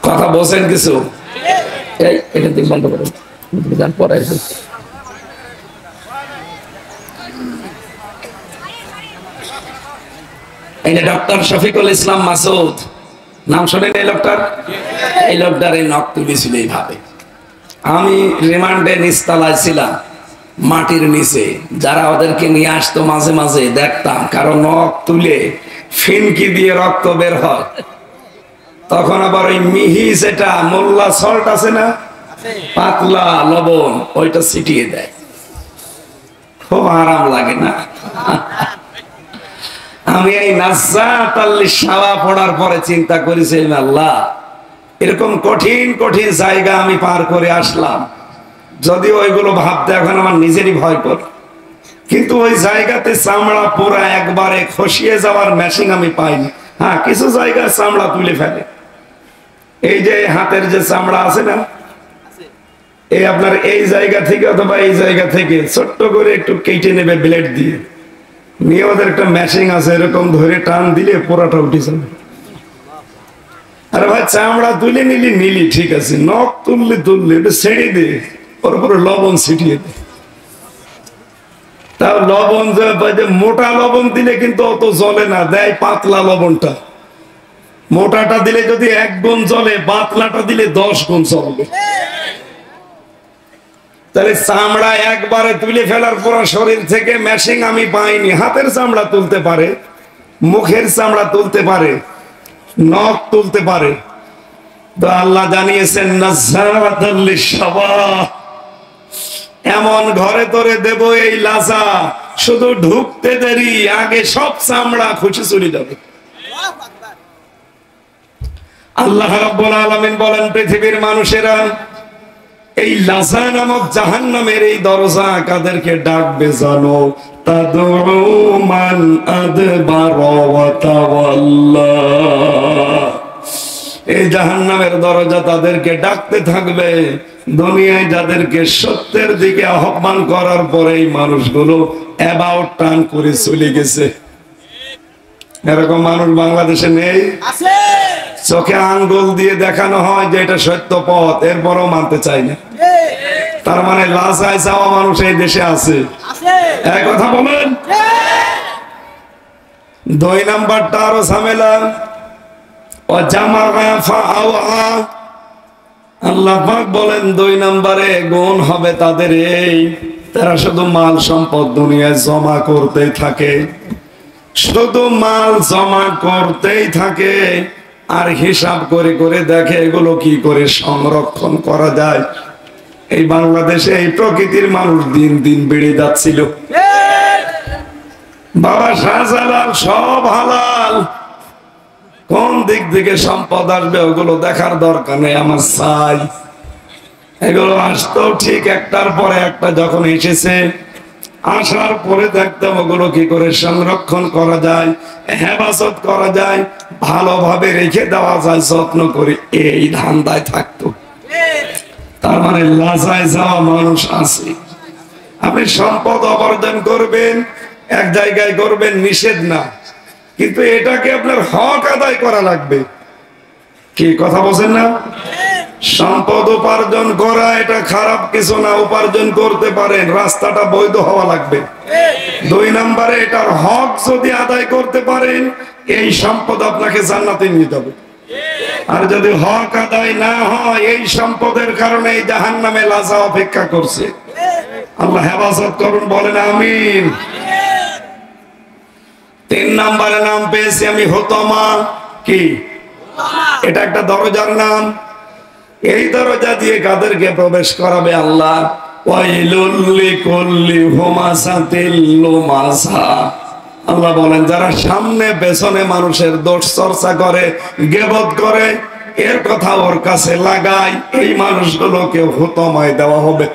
কথা বলছেন কিছু? এটা দিক বন্ধ করেন, পরে এই যে ডক্টর শফিকুল ইসলাম মাসুদ, নাম শোনেন এই লোকটার? এই লোকটার এই নখ তুলেছিল এইভাবে। আমি রিমান্ডে নিচতলায় ছিলাম, মাটির নিচে। যারা ওদেরকে নিয়ে আসতো মাঝে মাঝে দেখতাম, কারণ নখ তুলে ফিনকি দিয়ে রক্ত বের হয়। তখন আবার ওই মিহি যেটা মোল্লা সল্ট আছে না, পাতলা লবণ, ওইটা ছিটিয়ে দেয়। খুব আরাম লাগে না? আমি এই নাযাআতাল লিশাওয়া পড়ার পরে চিন্তা করেছি, আল্লাহ এরকম কঠিন কঠিন জায়গা আমি পার করে আসলাম, যদি ওইগুলো ভাবতে এখন আমার নিজেরই ভয় করে। কিন্তু ওই জায়গাতে চামড়া পুরা একবারে খসিয়ে যাওয়ার মেশিন আমি পাইনি। হ্যাঁ, কিছু জায়গায় চামড়া তুলে ফেলে। এই যে হাতের যে চামড়া আছে না, এই আপনার এই জায়গা থেকে অথবা এই জায়গা থেকে ছোট্ট করে একটু কেটে নেবে ব্লেড দিয়ে, নিয়ে ওদের একটা মেশিন আছে, এরকম ধরে টান দিলে পোড়াটা উঠে যাবে। আরে ভাই, চামড়া তুলে নিলি ঠিক আছে, নখ তুললে এটা ছেড়ে দে, ওর উপরে লবণ ছিটিয়ে দে। তাও লবণ যে মোটা লবণ দিলে কিন্তু অত জ্বলে না, দেয় পাতলা লবণটা। মোটাটা দিলে যদি 1 গুণ জ্বলে, পাতলাটা দিলে 10 গুণ জ্বলবে। তাহলে চামড়া একবারে তুলে ফেলার পর শরীর থেকে মেশিন আমি পাইনি। হাতের চামড়া তুলতে পারে, মুখের চামড়া তুলতে পারে, নখ তুলতে পারে। তো আল্লাহ জানিয়েছেন নাযারাতাল লিশাবা, এমন ঘরে তোরে দেব এই লাজা, শুধু ঢুকতে দেরি, আগে সব চামড়া খুশি চলে যাবে। আল্লাহ রাব্বুল আলামিন বলেন, পৃথিবীর মানুষেরা এই লাজা নামক জাহান্নামের এই দরজা কাদেরকে ডাকবে জানো? তাদউ মান আদবারা ওয়া তাওয়াল্লা। এই জাহান্নামের দরজা তাদেরকে ডাকতে থাকবে, দুনিয়ায় যাদেরকে সত্যের দিকে আহ্বান করার পরে এই মানুষগুলো অ্যাবাউট টার্ন করে চলে গেছে। এরকম মানুষ বাংলাদেশে নেই? আছে। চোখে আঙ্গুল দিয়ে দেখানো হয় যে এটা সত্য পথ, এরপরও মানতে চাই না। তার মানে লাজায় যাওয়া মানুষ এই দেশে আছে। এক কথা বলেন। 2 নাম্বারটা আরো ঝামেলা। আল্লাহ পাক বলেন 2 নম্বরে গুণ হবে তাদের এই, তারা শুধু মাল সম্পদ দুনিয়ায় জমা করতেই থাকে, শুধু মাল জমা করতেই থাকে, আর হিসাব করে করে দেখে এগুলো কি করে সংরক্ষণ করা যায়। এই বাংলাদেশে এই প্রকৃতির মানুষ দিন দিন বেড়ে যাচ্ছিল। বাবা শাহজালাল সব হালাল, কোন দিক থেকে সম্পদ আসবে ওগুলো দেখার দরকার নেই আমার চাই। এগুলো আসতো ঠিক একটার পরে একটা, যখন এসেছে আসার পরে দেখতাম ওগুলো কি করে সংরক্ষণ করা যায়, হেফাজত করা যায়, ভালোভাবে রেখে দেওয়া যায়, যত্ন করে, এই ধান্দায় থাকতো। তার মানে লাজায় যাওয়া মানুষ আছে। আপনি সম্পদ অর্জন করবেন, এক জায়গায় করবেন, নিষেধ না, কিন্তু এটাকে আপনার হক আদায় করা লাগবে। কি কথা বলছেন না? সম্পদ উপার্জন করা এটা খারাপ কিছু না, উপার্জন করতে পারেন, রাস্তাটা বৈধ হওয়া লাগবে। 2 নম্বরে এটার হক যদি আদায় করতে পারেন, এই সম্পদ আপনাকে জান্নাতে নিয়ে যাবে। আর যদি হক আদায় না হয়, এই সম্পদের কারণে এই জাহান্নামে লাজা অপেক্ষা করছে। আল্লাহ হেফাজত করুন, বলেন আমিন। 3 নম্বরে নাম পেয়েছি আমি হুতামা। কি? এটা একটা দরজার নাম। এই দরজা দিয়ে কাদেরকে প্রবেশ করাবে আল্লাহ? ওয়াইলুল লিকুল্লি হুমাযাতিল লুমাযা। আল্লাহ বলেন, যারা সামনে পেছনে মানুষের দোষ চর্চা করে, গীবত করে, এর কথা ওর কাছে লাগায়, এই মানুষগুলোকে হুতামায় দেওয়া হবে।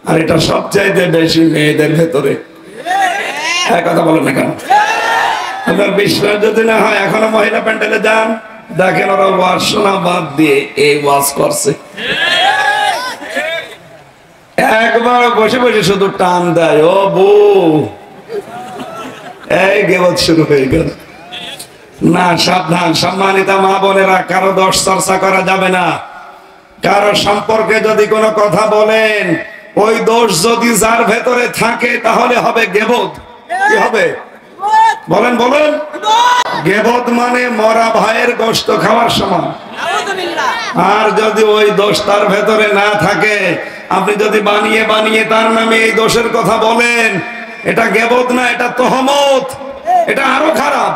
আর এটা সবচাইতে বেশি মেয়েদের ভেতরে। এক কথা বলেন না কেন? আপনার বিশ্বাস যদি না হয়, এখনো মহিলা প্যান্ডেলে যান, দেখেন ওরা ওয়াজ শোনা বাদ দিয়ে এই ওয়াজ করছে। একবার বসে বসে শুধু টান দেয়, ও বউ, এই গীবত শুরু হয়ে গেল। না, সাবধান সম্মানিতা মা বোনেরা, কারো দোষ চর্চা করা যাবে না। কারো সম্পর্কে যদি কোনো কথা বলেন, ওই দোষ যদি যার ভেতরে থাকে, তাহলে হবে গীবত। কি হবে? বলেন বলেন। গীবত মানে মরা ভাইয়ের গোশত খাওয়ার সমান। আর যদি ওই দোষ তার ভেতরে না থাকে, আপনি যদি বানিয়ে বানিয়ে তার নামে এই দোষের কথা বলেন, এটা গীবত না, এটা তহমত, এটা আরো খারাপ।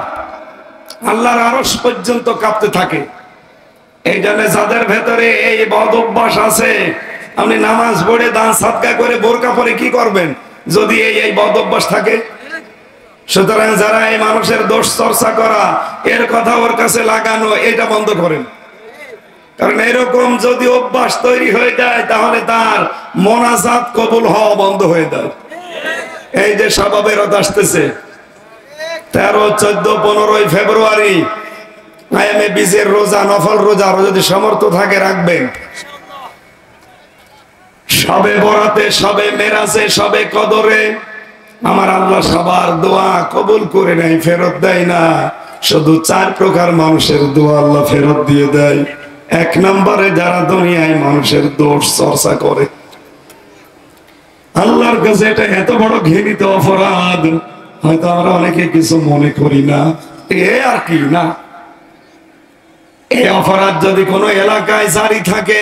আল্লাহর আরশ পর্যন্ত কাঁপতে থাকে। এই জন্য যাদের ভেতরে এই বদ অভ্যাস আছে, আপনি নামাজ পড়ে দান সাদকা করে বোরকা পরে কি করবেন যদি এই বদ অভ্যাস থাকে? সুতরাং যারা এই মানুষের দোষ চর্চা করা, এর কথা ওর কাছে লাগানো, এটা বন্ধ করেন। কারণ এরকম যদি অভ্যাস তৈরি হয়ে যায়, তাহলে তার মোনাজাত কবুল হওয়া বন্ধ হয়ে যায়। এই যে সভা বেরত আসতেছে 13, 14, 15 ফেব্রুয়ারি আইএমএ বীজের রোজা, নফল রোজা, আরো যদি সমর্থ থাকে রাখবেন। সবে বরাতে, সবে মেরাজে, সবে কদরে আমার আল্লাহ সবার দোয়া কবুল করে নেয়, ফেরত দেয় না। শুধু 4 প্রকার মানুষের দোয়া আল্লাহ ফেরত দিয়ে দেয়। 1 নম্বরে যারা দুনিয়ায় মানুষের দোষ চর্চা করে, আল্লাহর কাছে এটা এত বড় ঘৃণিত অপরাধ, হয়তো আমরা অনেকে কিছু মনে করি না, এ আর কি না। এই অপরাধ যদি কোনো এলাকায় জারি থাকে,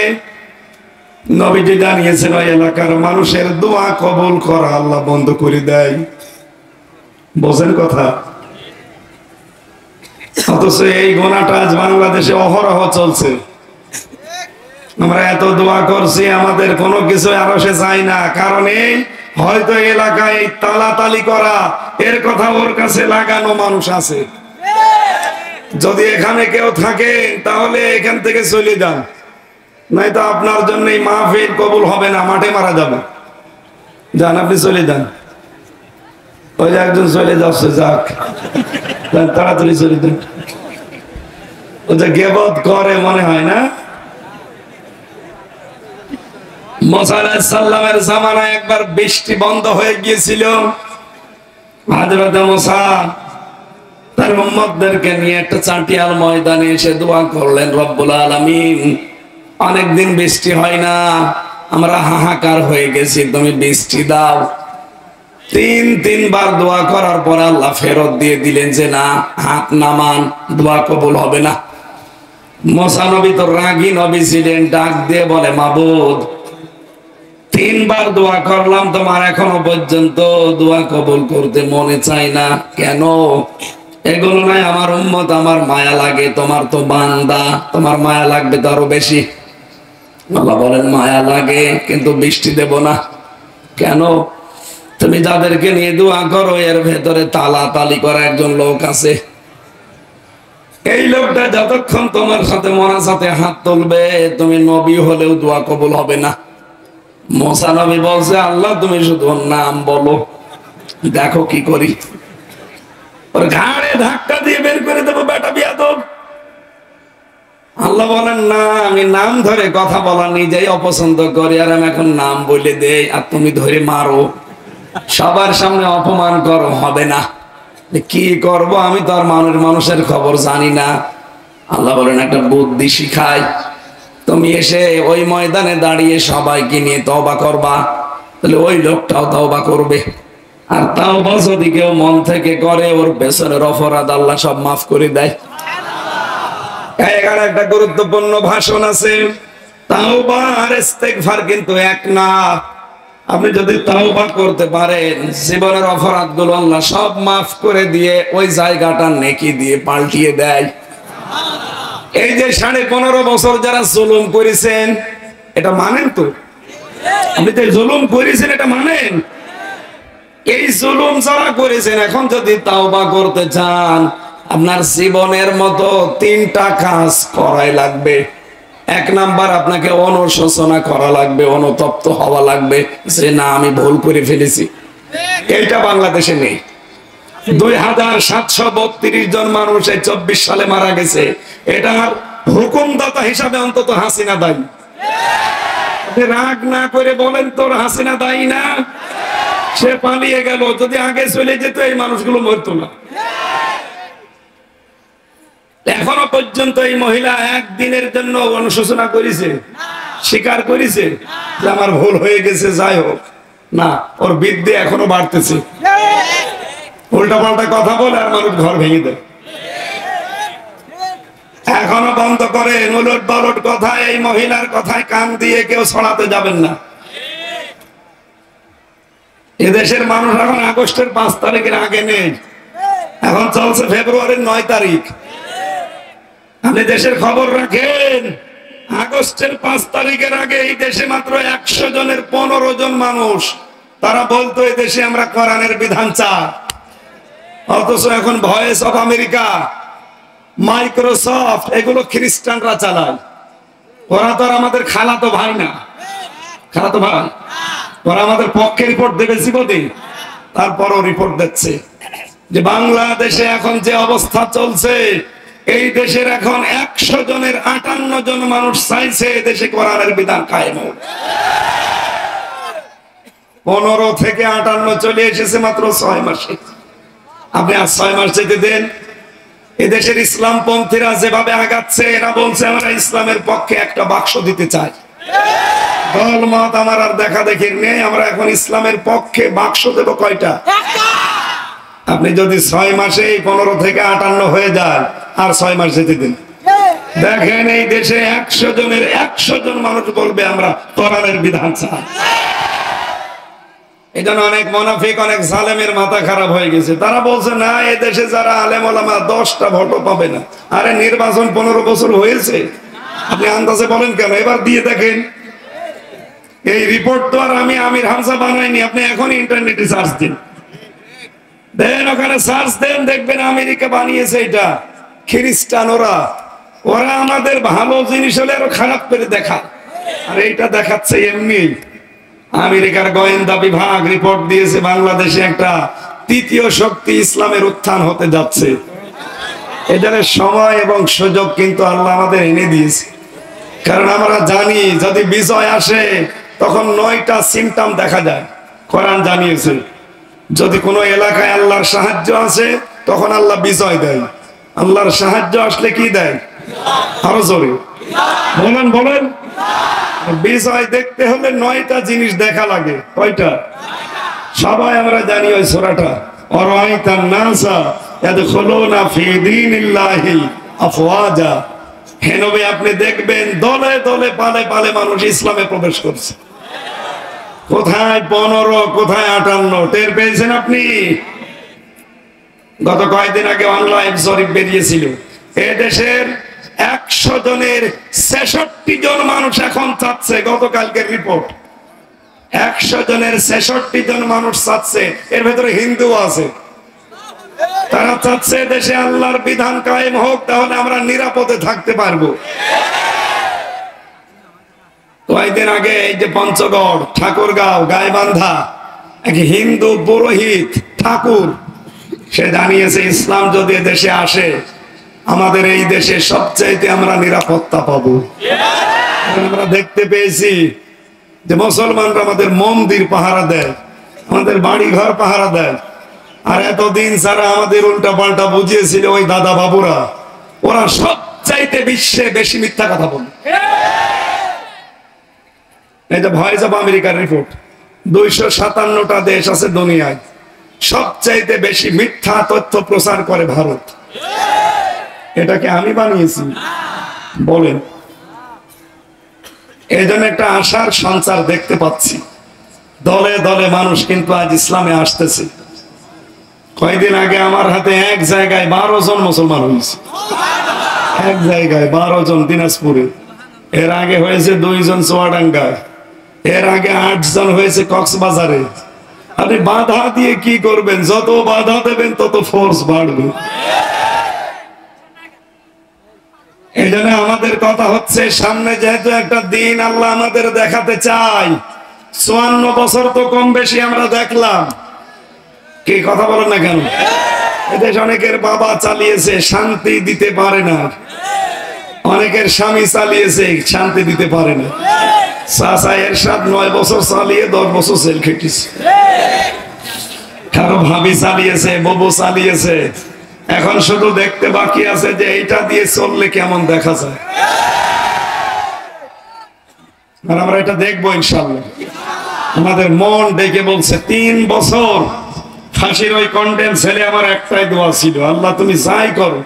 নবীজি জানিয়েছেন ওই এলাকার মানুষের দোয়া কবুল করা আল্লাহ বন্ধ করে দেয়। বোঝেন কথা? অথচ এই গোনাটা আজ বাংলাদেশে অহরহ চলছে। আমরা এত দোয়া করছি, আমাদের কোনো কিছু আরো সে চাই না, কারণ এই হয়তো এলাকায় তালাতালি করা এর কথা ওর কাছে লাগানো মানুষ আছে। যদি এখানে কেউ থাকে তাহলে এখান থেকে চলে যান, নয়তো আপনার জন্য এই মাহফিল কবুল হবে না, মাঠে মারা যাবে। যান, আপনি চলে যান। ওই যে একজন চলে যাচ্ছে, যাক তাড়াতাড়ি চলে যান। ও যে গেবত করে মনে হয় না। মুসা আলাইহিস সালামের জামানায় একবার বৃষ্টি বন্ধ হয়ে গিয়েছিল। হযরত মুসা তার উম্মতদেরকে নিয়ে একটা চাটিয়াল ময়দানে এসে দোয়া করলেন, রব্বুল আলামিন অনেকদিন বৃষ্টি হয় না, আমরা হাহাকার হয়ে গেছি, তুমি বৃষ্টি দাও। 3 বার দোয়া করার পর আল্লাহ ফেরত দিয়ে দিলেন যে না, হাত নামান, দোয়া কবুল হবে না। মুসা নবী তো রাগী নবী ছিলেন, ডাক দিয়ে বলে, মাবুদ 3 বার দোয়া করলাম, তোমার এখনো পর্যন্ত দোয়া কবুল করতে মনে চাই না কেন? এগুলো নাই আমার উম্মত, আমার মায়া লাগে, তোমার তো বান্দা, তোমার মায়া লাগবে তো আরো বেশি। আল্লাহ বলেন, মায়া লাগে কিন্তু বৃষ্টি দেব না কেন? তুমি যাদেরকে নিয়ে দোয়া করো এর ভেতরে তালাতালি করা একজন লোক আছে। এই লোকটা যতক্ষণ তোমার সাথে মোনাজাতে হাত তুলবে, তুমি নবী হলেও দোয়া কবুল হবে না। মুসা নবী বলছে, আল্লাহ তুমি শুধু নাম বলো, দেখো কি করি। ওর ঘাড়ে ধাক্কা দিয়ে বের করে দেবো, বেটা বিয়াদব। আল্লাহ বলেন, না, আমি নাম ধরে কথা বলা নিজেই অপছন্দ করি, আর আমি এখন নাম বলে দেই আর তুমি ধরে মারো, সবার সামনে অপমান করো, হবে না। কি করব আমি তো আর মানুষের খবর জানি না। আল্লাহ বলেন, একটা বুদ্ধি শিখাই, তুমি এসে ওই ময়দানে দাঁড়িয়ে সবাইকে নিয়ে তওবা করবা, তাহলে ওই লোকটাও তওবা করবে। আর তাওবা যদি কেউ মন থেকে করে, ওর পেছনের অপরাধ আল্লাহ সব মাফ করে দেয়। এখানে একটা গুরুত্বপূর্ণ ভাষণ আছে, তাওবা আর ইস্তেগফার কিন্তু এক না। আপনি যদি তাওবা করতে পারেন, জীবনের অপরাধগুলো আল্লাহ সব মাফ করে দিয়ে ওই জায়গাটা নেকি দিয়ে পাল্টিয়ে দেয়। এই যে 15.5 বছর যারা জুলুম করেছেন, এটা মানেন তো? আপনি যে জুলুম করেছেন এটা মানেন? এই জুলুম যারা করেছেন, এখন যদি তাওবা করতে চান, আপনার জীবনের মতো 3টা কাজ করাই লাগবে। 1 নাম্বার, আপনাকে অনুশোচনা করা লাগবে, অনুতপ্ত হওয়া লাগবে যে না, আমি ভুল করে ফেলেছি। এইটা বাংলাদেশে নেই। 2732 জন মানুষ এই 24 সালে মারা গেছে। এটার হুকুমদাতা হিসাবে অন্তত হাসিনা দায়ী। আপনি রাগ না করে বলেন, তোর হাসিনা দায়ী না? সে পালিয়ে গেল, যদি আগে চলে যেত এই মানুষগুলো মরতো না। এখনো পর্যন্ত এই মহিলা একদিনের জন্য অনুশোচনা করেছে, স্বীকার করেছে যে আমার ভুল হয়ে গেছে, যাই হোক না, ওর বিদ্যে এখনো বাড়তেছে। উল্টা পাল্টা কথা বলে আর মানুষ ঘর ভেঙে দেয়। এখনো বন্ধ করে উলট পালট কথা, এই মহিলার কথায় কান দিয়ে কেউ ছড়াতে যাবেন না। এদেশের মানুষ এখন আগস্টের 5 তারিখের আগে নেই, এখন চলছে ফেব্রুয়ারির 9 তারিখ। আপনি দেশের খবর রাখেন, আগস্টের 5 তারিখের আগে এই দেশে মাত্র 100 জনের 15 জন মানুষ তারা বলতো এই দেশে আমরা কোরআনের বিধান চাই। অথচ এখন ভয়েস অফ আমেরিকা, মাইক্রোসফট, এগুলো খ্রিস্টানরা চালায়। ওরা তো আর আমাদের খালাতো ভাই না, খালাতো ভাই। ওরা আমাদের পক্ষে রিপোর্ট দেবে জীবনে, তারপরও রিপোর্ট দিচ্ছে যে বাংলাদেশে এখন যে অবস্থা চলছে, এই দেশের এখন 100 জনের 58 জন মানুষ চাইছে দেশে কোরআনের বিধান কায়েম হোক। 15 থেকে 58 চলে এসেছে মাত্র 6 মাসে। আপনি আর 6 মাস যেতে দেন। এদেশের ইসলামপন্থীরা যেভাবে আগাচ্ছে, এরা বলছে আমরা ইসলামের পক্ষে একটা বাক্স দিতে চাই। দলমত আমার আর দেখা দেখি নেই, আমরা এখন ইসলামের পক্ষে বাক্স দেব কয়টা? আপনি যদি 6 মাসে 15 থেকে 58 হয়ে যায়, আর 6 মাস যেতে দিন, দেখেন এই দেশে 100 জনের 100 জন মানুষ বলবে আমরা কোরআনের বিধান চাই। এই জন্য অনেক মুনাফিক, অনেক জালেমের মাথা খারাপ হয়ে গেছে। তারা বলছে না, এই দেশে যারা আলেম ওলামা 10টা ভোটও পাবে না। আরে নির্বাচন 15 বছর হয়েছে, আপনি আন্দাজে বলেন কেন? এবার দিয়ে দেখেন। এই রিপোর্ট তো আর আমি আমির হামজা বানাইনি, আপনি এখন ইন্টারনেটে সার্চ দিন, দেন ওখানে সার্চ দেন, দেখবেন আমেরিকা বানিয়েছে এটা। খ্রিস্টানরা ওরা আমাদের ভালো জিনিস হলে আরো খারাপ করে দেখায়, আর এইটা দেখাচ্ছে এমনি। আমেরিকার গোয়েন্দা বিভাগ রিপোর্ট দিয়েছে বাংলাদেশে একটা তৃতীয় শক্তি ইসলামের উত্থান হতে যাচ্ছে। এদের সময় এবং সুযোগ কিন্তু আল্লাহ আমাদের এনে দিয়েছে, কারণ আমরা জানি যদি বিজয় আসে তখন 9টা সিমটম দেখা যায়। কোরআন জানিয়েছে যদি কোনো এলাকায় আল্লাহর সাহায্য আসে তখন আল্লাহ বিজয় দেয়। আল্লাহর সাহায্য আসলে কি দেয়? আরো জোরে বলেন বলেন। বিজয় দেখতে হলে 9টা জিনিস দেখা লাগে। কয়টা? সবাই আমরা জানি ওই সূরাটা, অরাইতান নাসা ইয়াদখুলুনা ফি দীনিল্লাহি আফওয়াজা। হে নবী, আপনি দেখবেন দলে দলে পালে পালে মানুষ ইসলামে প্রবেশ করছে। কোথায় 15, কোথায় 58, টের পেয়েছেন আপনি? গত কয়েকদিন আগে অনলাইন জরিপ বেরিয়েছিল, এ দেশের 100 জনের 66 জন মানুষ এখন চাচ্ছে, গতকালকের রিপোর্ট, 100 জনের 66 জন মানুষ চাচ্ছে, এর ভেতরে হিন্দু আছে। তারা চাচ্ছে দেশে আল্লাহর বিধান কায়েম হোক, তাহলে আমরা নিরাপদে থাকতে পারবো। কয়েকদিন আগে এই যে পঞ্চগড়, ঠাকুরগাঁও, গাইবান্ধা, এক হিন্দু পুরোহিত ঠাকুর, সে জানিয়েছে ইসলাম যদি দেশে আসে আমাদের এই দেশে সবচাইতে আমরা নিরাপত্তা পাবো। আমরা দেখতে পেয়েছি যে মুসলমানরা আমাদের মন্দির পাহারা দেয়, আমাদের বাড়ি ঘর পাহারা দেয়। আর এতদিন যারা আমাদের উল্টা পাল্টা বুঝিয়েছিল ওই দাদা বাবুরা, ওরা সবচাইতে বিশ্বে বেশি মিথ্যা কথা বলে। এই যে ভয়েস অফ আমেরিকার রিপোর্ট, 257টা দেশ আছে দুনিয়ায়, সবচাইতে বেশি মিথ্যা তথ্য প্রচার করে ভারত। এটাকে আমি বানিয়েছি? বলেন। এই জন্য একটা আশার সঞ্চার দেখতে পাচ্ছি, দলে দলে মানুষ কিন্তু আজ ইসলামে আসতেছে। কয়েকদিন আগে আমার হাতে এক জায়গায় 12 জন মুসলমান হয়েছে, এক জায়গায় 12 জন দিনাজপুরে। এর আগে হয়েছে 2 জন চুয়াডাঙ্গায়, এর আগে 8 জন হয়েছে কক্সবাজারে। আপনি বাধা দিয়ে কি করবেন? যত বাধা দেবেন তত ফোর্স বাড়বে। এই জন্য আমাদের কথা হচ্ছে, সামনে যেহেতু একটা দিন আল্লাহ আমাদের দেখাতে চাই, 54 বছর তো কম বেশি আমরা দেখলাম। কি কথা বলেন না কেন? এদেশ অনেকের বাবা চালিয়েছে, শান্তি দিতে পারে না। অনেকের স্বামী চালিয়েছে, শান্তি দিতে পারে না। চাচা এরশাদ 9 বছর চালিয়ে 10 বছর জেল খেটেছে। কারো ভাবি চালিয়েছে, ববু চালিয়েছে। এখন শুধু দেখতে বাকি আছে যে এইটা দিয়ে চললে কেমন দেখা যায়। আর আমরা এটা দেখবো ইনশাআল্লাহ। আমাদের মন ডেকে বলছে 3 বছর ফাঁসির ওই কন্ডেম ছেলে আমার একটাই দোয়া ছিল, আল্লাহ তুমি যাই করো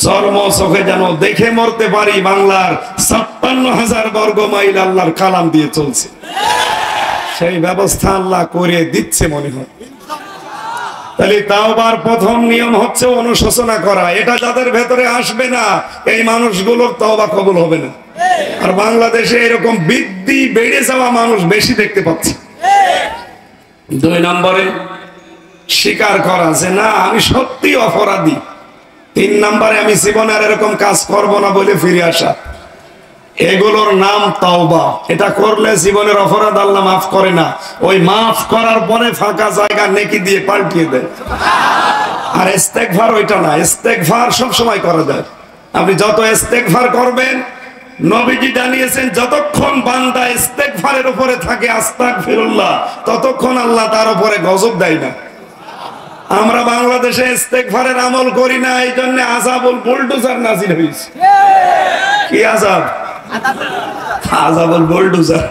চর্ম চোখে যেন দেখে মরতে পারি বাংলার 56,000 বর্গ মাইল আল্লাহর কালাম দিয়ে চলছে। সেই ব্যবস্থা আল্লাহ করে দিচ্ছে মনে হয়। তাহলে তাওবার প্রথম নিয়ম হচ্ছে অনুশোচনা করা। এটা যাদের ভেতরে আসবে না, এই মানুষগুলোর তওবা কবুল হবে না। আর বাংলাদেশে এরকম বৃদ্ধি বেড়ে যাওয়া মানুষ বেশি দেখতে পাচ্ছি। 2 নম্বরে স্বীকার করা যে না আমি সত্যি অপরাধী। 3 নম্বরে আমি জীবনে আর এরকম কাজ করব না বলে ফিরে আসা। এগুলোর নাম তাওবা। এটা করলে জীবনের অপরাধ আল্লাহ মাফ করে না, ওই মাফ করার পরে ফাঁকা জায়গা নেকি দিয়ে পাল্টিয়ে দেয়। আর ইস্তেগফার ওইটা না, ইস্তেগফার সব সময় করা যায়। আপনি যত ইস্তেগফার করবেন, নবীজি জানিয়েছেন যতক্ষণ বান্দা ইস্তেগফারের উপরে থাকে আস্তাগফিরুল্লাহ, ততক্ষণ আল্লাহ তার উপরে গজব দেয় না। আমরা বাংলাদেশে ইস্তেগফারের আমল করি না, এই জন্য আযাবুল বুলডোজার নাযিল হয়েছে। কি আযাব? আযাবুল বুলডোজার।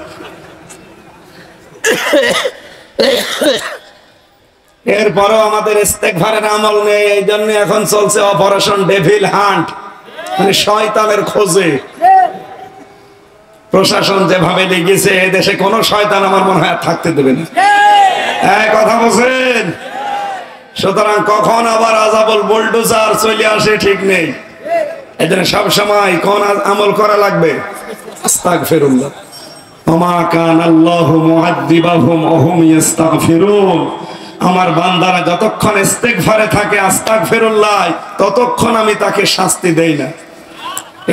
এরপরও আমাদের ইস্তেগফারের আমল নেই, এই জন্য এখন চলছে অপারেশন ডেভিল হান্ট, মানে শয়তানের খোঁজে। প্রশাসন যেভাবে লেগেছে, এই দেশে কোন শয়তান আমার মনে হয় থাকতে দেবে না। এই কথা বলছেন। সুতরাং কখন আবার আযাবুল বুলডোজার চলে আসে ঠিক নেই। এই জন্য সবসময় কোন আমল করা লাগবে? আস্তাগফিরুল্লাহ। ওমা কানাল্লাহু মুআযযিবাহুম ওয়া হুম ইস্তাগফিরুন। আমার বান্দারা যতক্ষণ ইস্তেগফারে থাকে আস্তাগফিরুল্লাহ, ততক্ষণ আমি তাকে শাস্তি দেই না।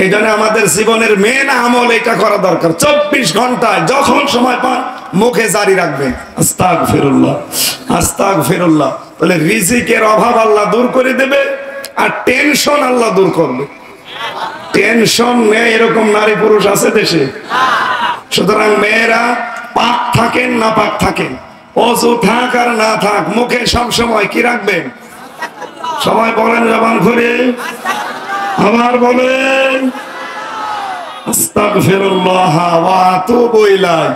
এই জন্য আমাদের জীবনের মেন আমল এটা করা দরকার। 24 ঘন্টায় যখন সময় পান মুখে জারি রাখবেন আস্তাগফিরুল্লাহ, আস্তাগফিরুল্লাহ। তাহলে রিজিকের অভাব আল্লাহ দূর করে দেবে, আর টেনশন আল্লাহ দূর করবে। টেনশন নেই এরকম নারী পুরুষ আছে দেশে। সুতরাং মেয়েরা পাক থাকেন না পাক থাকেন, অজু থাক আর না থাক, মুখে সবসময় কি রাখবেন? সবাই বলেন জবান খুলে, আবার বলেন আস্তাগফিরুল্লাহ ওয়া আতুবু ইলাইহি।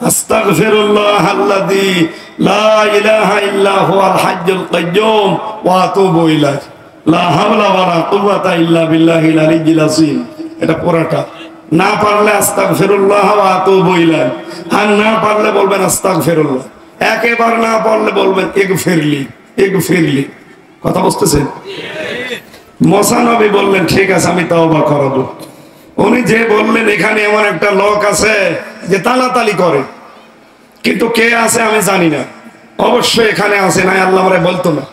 আস্তাগফিরুল্লাহ আল্লাযী লা ইলাহা ইল্লা হুয়াল হাইয়্যুল কাইয়্যুম ওয়া আতুবু ইলাইহি। লা হাওলা ওয়া লা কুওয়াতা ইল্লা বিল্লাহিল আলিয়্যিল আযীম। এটা পুরোটা না পারলে আস্তাগফিরুল্লাহ ওয়া আতুবু ইলাইহি, আর না পারলে বলবেন আস্তাগফিরুল্লাহ। একেবার না পারলে বলবেন ইগফিরলি, ইগফিরলি। কথা বুঝতেছেন? মুসা নবী বললেন ঠিক আছে আমি তওবা করব। উনি যে বললেন এখানে এমন একটা লোক আছে যে তালাতালি করে, কিন্তু কে আছে আমি জানি না। অবশ্যই এখানে আছে, নাই আল্লাহ আমারে বলতো না।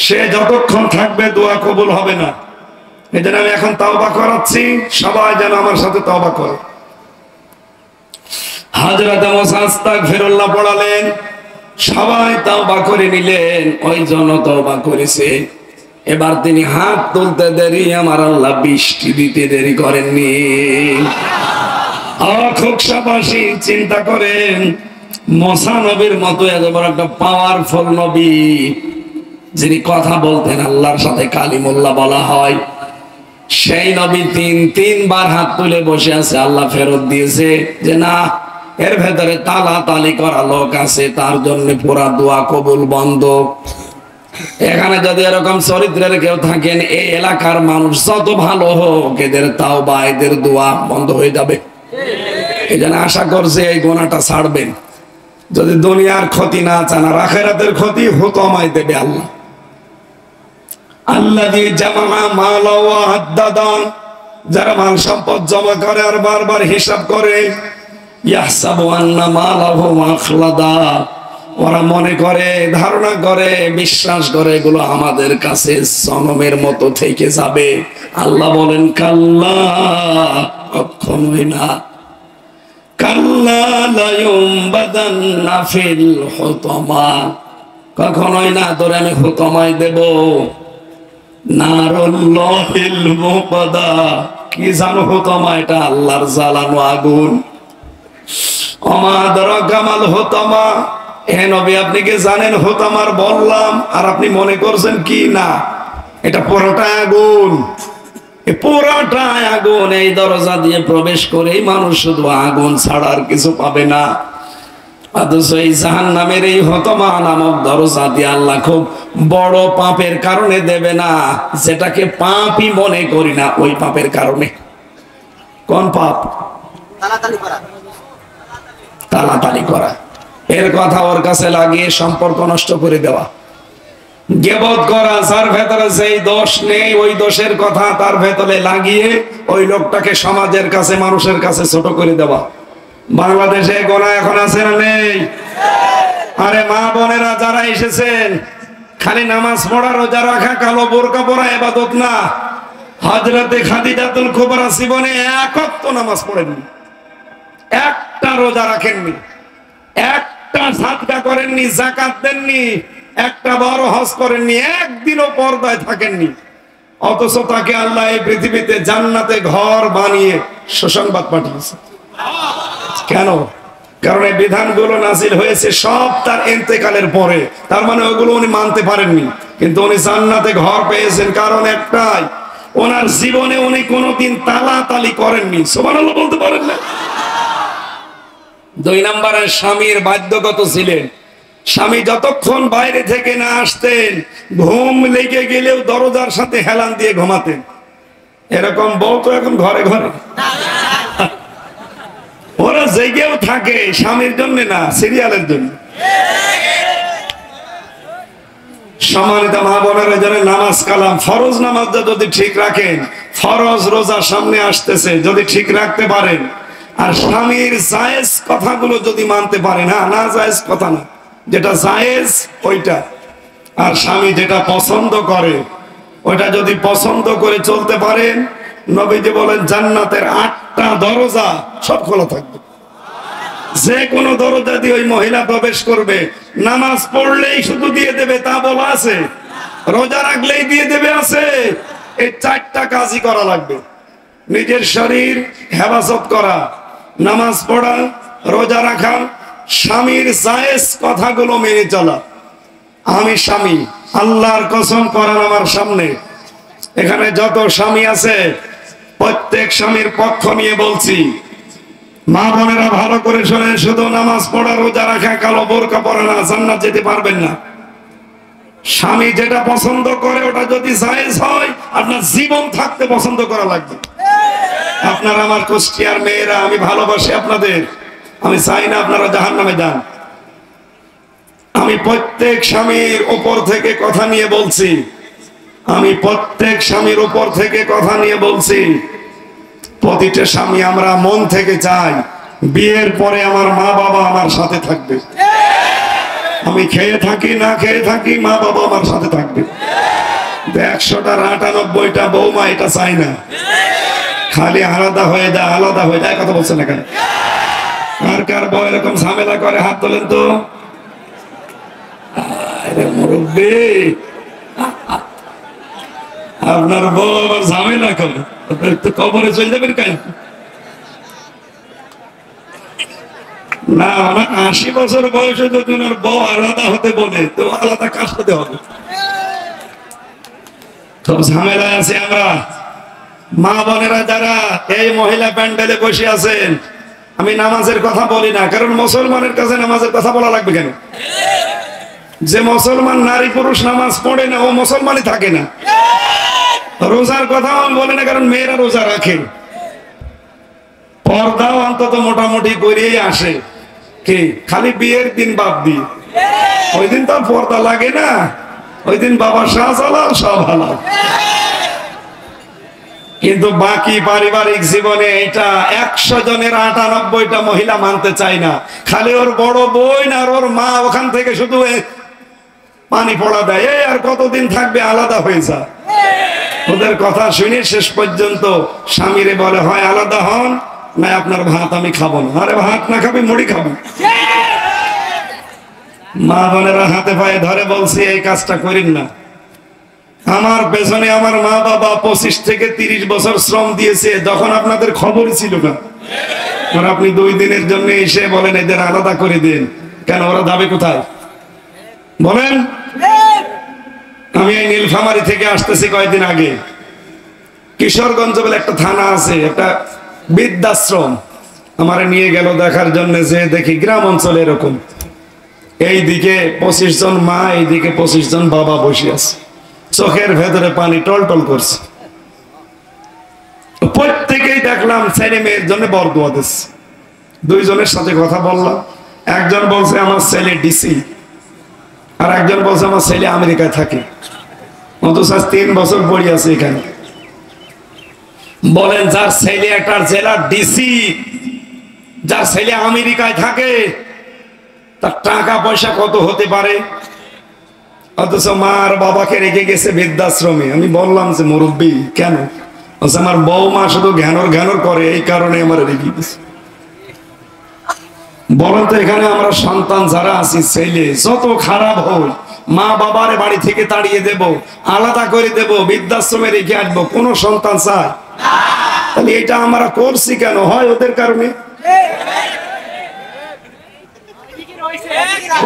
সে যতক্ষণ থাকবে দোয়া কবুল হবে না। এই জন্য আমি এখন তওবা করাচ্ছি, সবাই যেন আমার সাথে তওবা করে। হযরত মুসা আস্তাগফিরুল্লাহ পড়ালেন, সবাই তওবা করে নিলেন। ওই জন্য তওবা করেছে। এবার তিনি হাত তুলতে দেরি, আমার আল্লাহ বৃষ্টি দিতে দেরি করেননি। খোকসাবাসী চিন্তা করেন, মুসা নবীর মতো এত বড় একটা পাওয়ারফুল নবী, যিনি কথা বলতেন, আল্লাহর সাথে কালিমুল্লাহ বলা হয়, সেই নবী তিনবার হাত তুলে বসে আছে। আল্লাহ ফেরত দিয়েছে যে না, এর ভেতরে তালাতালি করা লোক আছে, তার জন্য পুরা দোয়া কবুল বন্ধ। এখানে যদি এরকম চরিত্রের কেউ থাকেন, এই এলাকার মানুষ যত ভালো হোক, এদের তাওবা, এদের দোয়া বন্ধ হয়ে যাবে। এই জন্য আশা করছে এই গুনাহটা ছাড়বেন। যদি দুনিয়ার ক্ষতি না চান আর আখিরাতের ক্ষতি, হুতমাই দেবে আল্লাহ। আল্লাযী জামা মালা ওয়া আদ্দাদা, যারা মাল সম্পদ জমা করে আর বারবার হিসাব করে, ইয়াহসাবু আন্না মালাহু আখলাদা, ওরা মনে করে, ধারণা করে, বিশ্বাস করে এগুলো আমাদের কাছে জনমের মতো থেকে যাবে। আল্লাহ বলেন কাল্লা, কখনোই না। কাল্লা লা ইউমবাদান্না ফিল হুতামা, কখনোই না, তোরে আমি হুতামায় দেব। নারুল্লাহিল মুকাদা, কি জানো হুতামা? এটা আল্লাহর জ্বালানো আগুন। ওমা আদরাকা মাল হুতামা, হে নবী আপনি কি জানেন হুতামার বললাম, আর আপনি মনে করছেন কি না, এটা পুরোটা আগুন, পুরোটা আগুন। এই দরজা দিয়ে প্রবেশ করে মানুষ শুধু আগুন ছাড়া আর কিছু পাবে না। অথচ এই জাহান্নামের এই হুতামা নামক দরজা দিয়ে আল্লাহ খুব বড় পাপের কারণে দেবে না, যেটাকে পাপই মনে করি না, ওই পাপের কারণে। কোন পাপ? তালাতালি করা। এর কথা ওর কাছে লাগিয়ে সম্পর্ক নষ্ট করে দেওয়া, গীবত করা, যার ভেতরে যেই দোষ নেই ওই দোষের কথা তার ভেতরে লাগিয়ে ওই লোকটাকে সমাজের কাছে, মানুষের কাছে ছোট করে দেওয়া। বাংলাদেশে গোনাহ এখন আছে না নেই? আরে মা বোনেরা যারা এসেছেন, খালি নামাজ পড়া, রোজা রাখা, কালো বোরকা পরা ইবাদত না। হজ হযরতে খাদিজাতুল কুবরা জীবনে এক ওয়াক্ত নামাজ পড়েননি, একটা রোজা রাখেননি, একটা সাদকা করেননি, যাকাত দেননি, একটা বড় হজ করেননি, একদিনও পর্দায় থাকেননি। অথচ তাকে আল্লাহ এই পৃথিবীতে জান্নাতে ঘর বানিয়ে সুসংবাদ পাঠিয়েছে। কেন? কারণ এই বিধানগুলো নাজিল হয়েছে সব তার ইন্তেকালের পরে। তার মানে ওগুলো উনি মানতে পারেননি, কিন্তু উনি জান্নাতে ঘর পেয়েছেন কারণ একটাই, ওনার জীবনে উনি কোনোদিন তালাতালি করেননি। সুবহানাল্লাহ বলতে পারেন না? 2 নম্বরে স্বামীর বাধ্যগত ছিলেন। স্বামী যতক্ষণ বাইরে থেকে না আসতেন, ঘুম লেগে গেলেও দরজার সাথে হেলান দিয়ে ঘুমাতেন। এরকম বউ তো এখন ঘরে ঘরে। ওরা জেগেও থাকে স্বামীর জন্য না, সিরিয়ালের জন্য। সম্মানিত মা বোনেরা, যারা নামাজ কালাম ফরজ নামাজটা যদি ঠিক রাখেন, ফরজ রোজা সামনে আসতেছে, যদি ঠিক রাখতে পারেন, আর স্বামীর জায়েজ কথাগুলো যদি মানতে পারেন, না জায়েজ কথা না, যেটা জায়েজ ওইটা, আর স্বামী যেটা পছন্দ করে ওইটা যদি পছন্দ করে চলতে পারেন, নবীজি বলেন জান্নাতের 8টা দরজা সব খোলা থাকবে। যে কোনো দরজা দিয়ে ওই মহিলা প্রবেশ করবে। নামাজ পড়লেই শুধু দিয়ে দেবে তা বলা আছে? রোজা রাখলেই দিয়ে দেবে আছে? এই 4টা কাজই করা লাগবে। নিজের শরীর হেফাজত করা, নামাজ পড়া, রোজা রাখা, স্বামীর জায়েজ কথাগুলো মেনে চলা। আমি স্বামী, আল্লাহর কসম করেন আমার সামনে, এখানে যত স্বামী আছে প্রত্যেক স্বামীর পক্ষ নিয়ে বলছি, মা বোনেরা ভালো করে শোনেন, শুধু নামাজ পড়া রোজা রাখা কালো বোরকা পরা না জান্নাত যেতে পারবেন না। স্বামী যেটা পছন্দ করে ওটা যদি জায়েজ হয়, আপনার জীবন থাকতে পছন্দ করা লাগবে। আপনারা আমার কুষ্টিয়ার মেয়েরা, আমি ভালোবাসি আপনাদের, আমি চাই না আপনারা জাহান্নামে যান। আমি প্রত্যেক স্বামীর উপর থেকে কথা নিয়ে বলছি, আমি প্রত্যেক স্বামীর উপর থেকে কথা নিয়ে বলছি, প্রতিটা স্বামী আমরা মন থেকে চাই বিয়ের পরে আমার মা বাবা আমার সাথে থাকবে। আমি খেয়ে থাকি না খেয়ে থাকি, মা বাবা আমার সাথে থাকবে। 100টার 98টা বৌমা এটা চাই না, খালি আলাদা হয়ে যায়, আলাদা হয়ে যায়। কথা বলছেন এখানে? আর কার বউ এরকম ঝামেলা করে? হাত তোলেন তো। মুরব্বী, আপনার বউ আবার ঝামেলা করে, তো কবরে চলে যাবেন কাজ না। 80 বছর বয়সে যদি ওনার বউ আলাদা হতে বলে, তো আলাদা কাজ হতে হবে। তো ঝামেলায় আছে আমরা। মা বোনেরা যারা এই মহিলা প্যান্ডেলে বসে আছেন, আমি নামাজের কথা বলি না, কারণ মুসলমানের কাছে নামাজের কথা বলা লাগবে কেন? যে মুসলমান নারী পুরুষ নামাজ পড়ে না, ও মুসলমানই থাকে না। রোজার কথা বলে না, কারণ মেয়েরা রোজা রাখে, পর্দাও অন্তত মোটামুটি করেই আসে। কি খালি বিয়ের দিন বাদ দিয়ে, ওই দিন তো পর্দা লাগে না, ওই দিন বাবা শাহজালাল সব হালাল। কিন্তু বাকি পারিবারিক জীবনে এটা 100 জনের 98টা মহিলা মানতে চায় না। খালি ওর বড় বোন আর ওর মা ওখান থেকে শুধু পানি পড়া দেয়, আর কতদিন থাকবে, আলাদা হয়ে যা। ওদের কথা শুনে শেষ পর্যন্ত স্বামীরে বলে, হয় আলাদা হন, না আপনার ভাত আমি খাবো না। আরে ভাত না খাবি, মুড়ি খাবো। মা বোনেরা হাতে পায়ে ধরে বলছি, এই কাজটা করেন না। আমার পেছনে আমার মা বাবা 25 থেকে 30 বছর শ্রম দিয়েছে, যখন আপনাদের খবরই ছিল না। আর আপনি 2 দিনের জন্য এসে বলেন এদের আলাদা করে দেন, কেন? ওরা যাবে কোথায় বলেন? আমি এই নীলফামারী থেকে আসতেছি কয়েকদিন আগে, কিশোরগঞ্জ বলে একটা থানা আছে, একটা বৃদ্ধাশ্রম আমার নিয়ে গেল দেখার জন্য। যে দেখি গ্রাম অঞ্চলে এরকম, এইদিকে 25 জন মা, এইদিকে 25 জন বাবা বসে আছে, চোখের ভেতরে পানি টলটল করছে। প্রত্যেকেই দেখলাম ছেলে মেয়ের জন্য বরদোয়া দিচ্ছে। 2 জনের সাথে কথা বললাম, একজন বলছে আমার ছেলে ডিসি, আর একজন বলছে আমার ছেলে আমেরিকায় থাকে, অথচ 3 বছর পড়ে আছে এখানে। বলেন, যার ছেলে একটা জেলার ডিসি, যার ছেলে আমেরিকায় থাকে, তার টাকা পয়সা কত হতে পারে? অথচ মা আর বাবাকে রেখে গেছে বৃদ্ধাশ্রমে। আমি বললাম যে মুরব্বী কেন? বলছে আমার বৌমা শুধু ঘ্যানর ঘ্যানর করে, এই কারণে আমার রেগে গেছে। বলেন তো এখানে আমরা সন্তান যারা আছি, ছেলে যত খারাপ হোক, মা বাবার বাড়ি থেকে তাড়িয়ে দেব, আলাদা করে দেব, বৃদ্ধাশ্রমে রেখে আসবো, কোন সন্তান চায়? তাহলে এটা আমরা করছি কেন? হয় ওদের কারণে,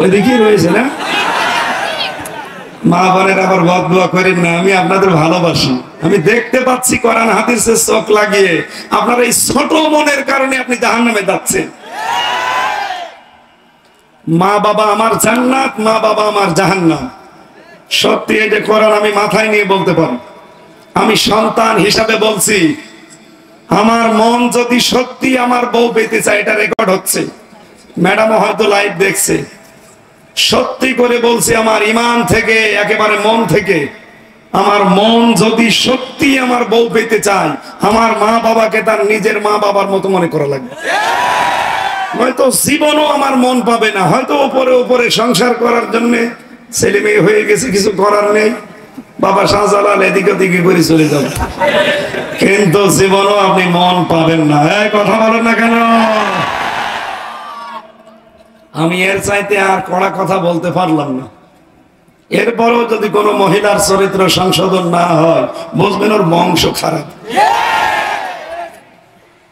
ওইদিকেই রয়েছে না। মা বোনের আবার বদদুয়া করেন না, আমি আপনাদের ভালোবাসি, আমি দেখতে পাচ্ছি কোরআন হাদিসের চোখ লাগিয়ে আপনার এই ছোট মনের কারণে আপনি জাহান্নামে যাচ্ছেন। মা বাবা আমার জান্নাত, মা বাবা আমার জাহান্নাম। সত্যি এই যে কোরআন আমি মাথায় নিয়ে বলতে পারি, আমি সন্তান হিসাবে বলছি, আমার মন যদি সত্যি আমার বউ পেতে চায়, এটা রেকর্ড হচ্ছে, ম্যাডাম হয়তো লাইভ দেখছে, সত্যি করে বলছি আমার ইমান থেকে, একেবারে মন থেকে, আমার মন যদি সত্যি আমার বউ পেতে চায়, আমার মা বাবাকে তার নিজের মা বাবার মতো মনে করা লাগবে। হয়তো জীবনও আমার মন পাবে না, হয়তো উপরে উপরে সংসার করার জন্য ছেলে মেয়ে হয়ে গেছে, কিছু করার নেই, বাবা শাহজালাল এদিকে ওদিকে করে চলে যাবে, কিন্তু জীবনও আপনি মন পাবেন না। এই কথা বলেন না কেন? আমি এর চাইতে আর কড়া কথা বলতে পারলাম না। এরপরও যদি কোনো মহিলার চরিত্র সংশোধন না হয়, বুঝবেন ওর বংশ খারাপ।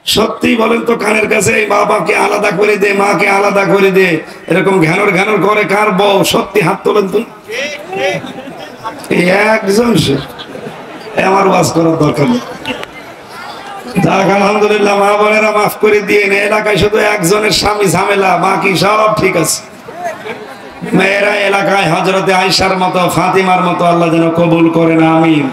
সত্যি বলেন তো, কানের কাছে বাবাকে আলাদা করে দে, মাকে আলাদা করে দে, এরকম ঘ্যানর ঘ্যানর করে কার বউ? সত্যি হাত তোলেন তো, একজন সে, আমার ওয়াজ করার দরকার নেই। যাক আলহামদুলিল্লাহ, মা বোনেরা মাফ করে দিয়ে, এলাকায় শুধু একজনের স্বামী ঝামেলা, বাকি সব ঠিক আছে। মেয়েরা এলাকায় হযরতে আয়েশার মতো, ফাতিমার মতো আল্লাহ যেন কবুল করেন, আমিন।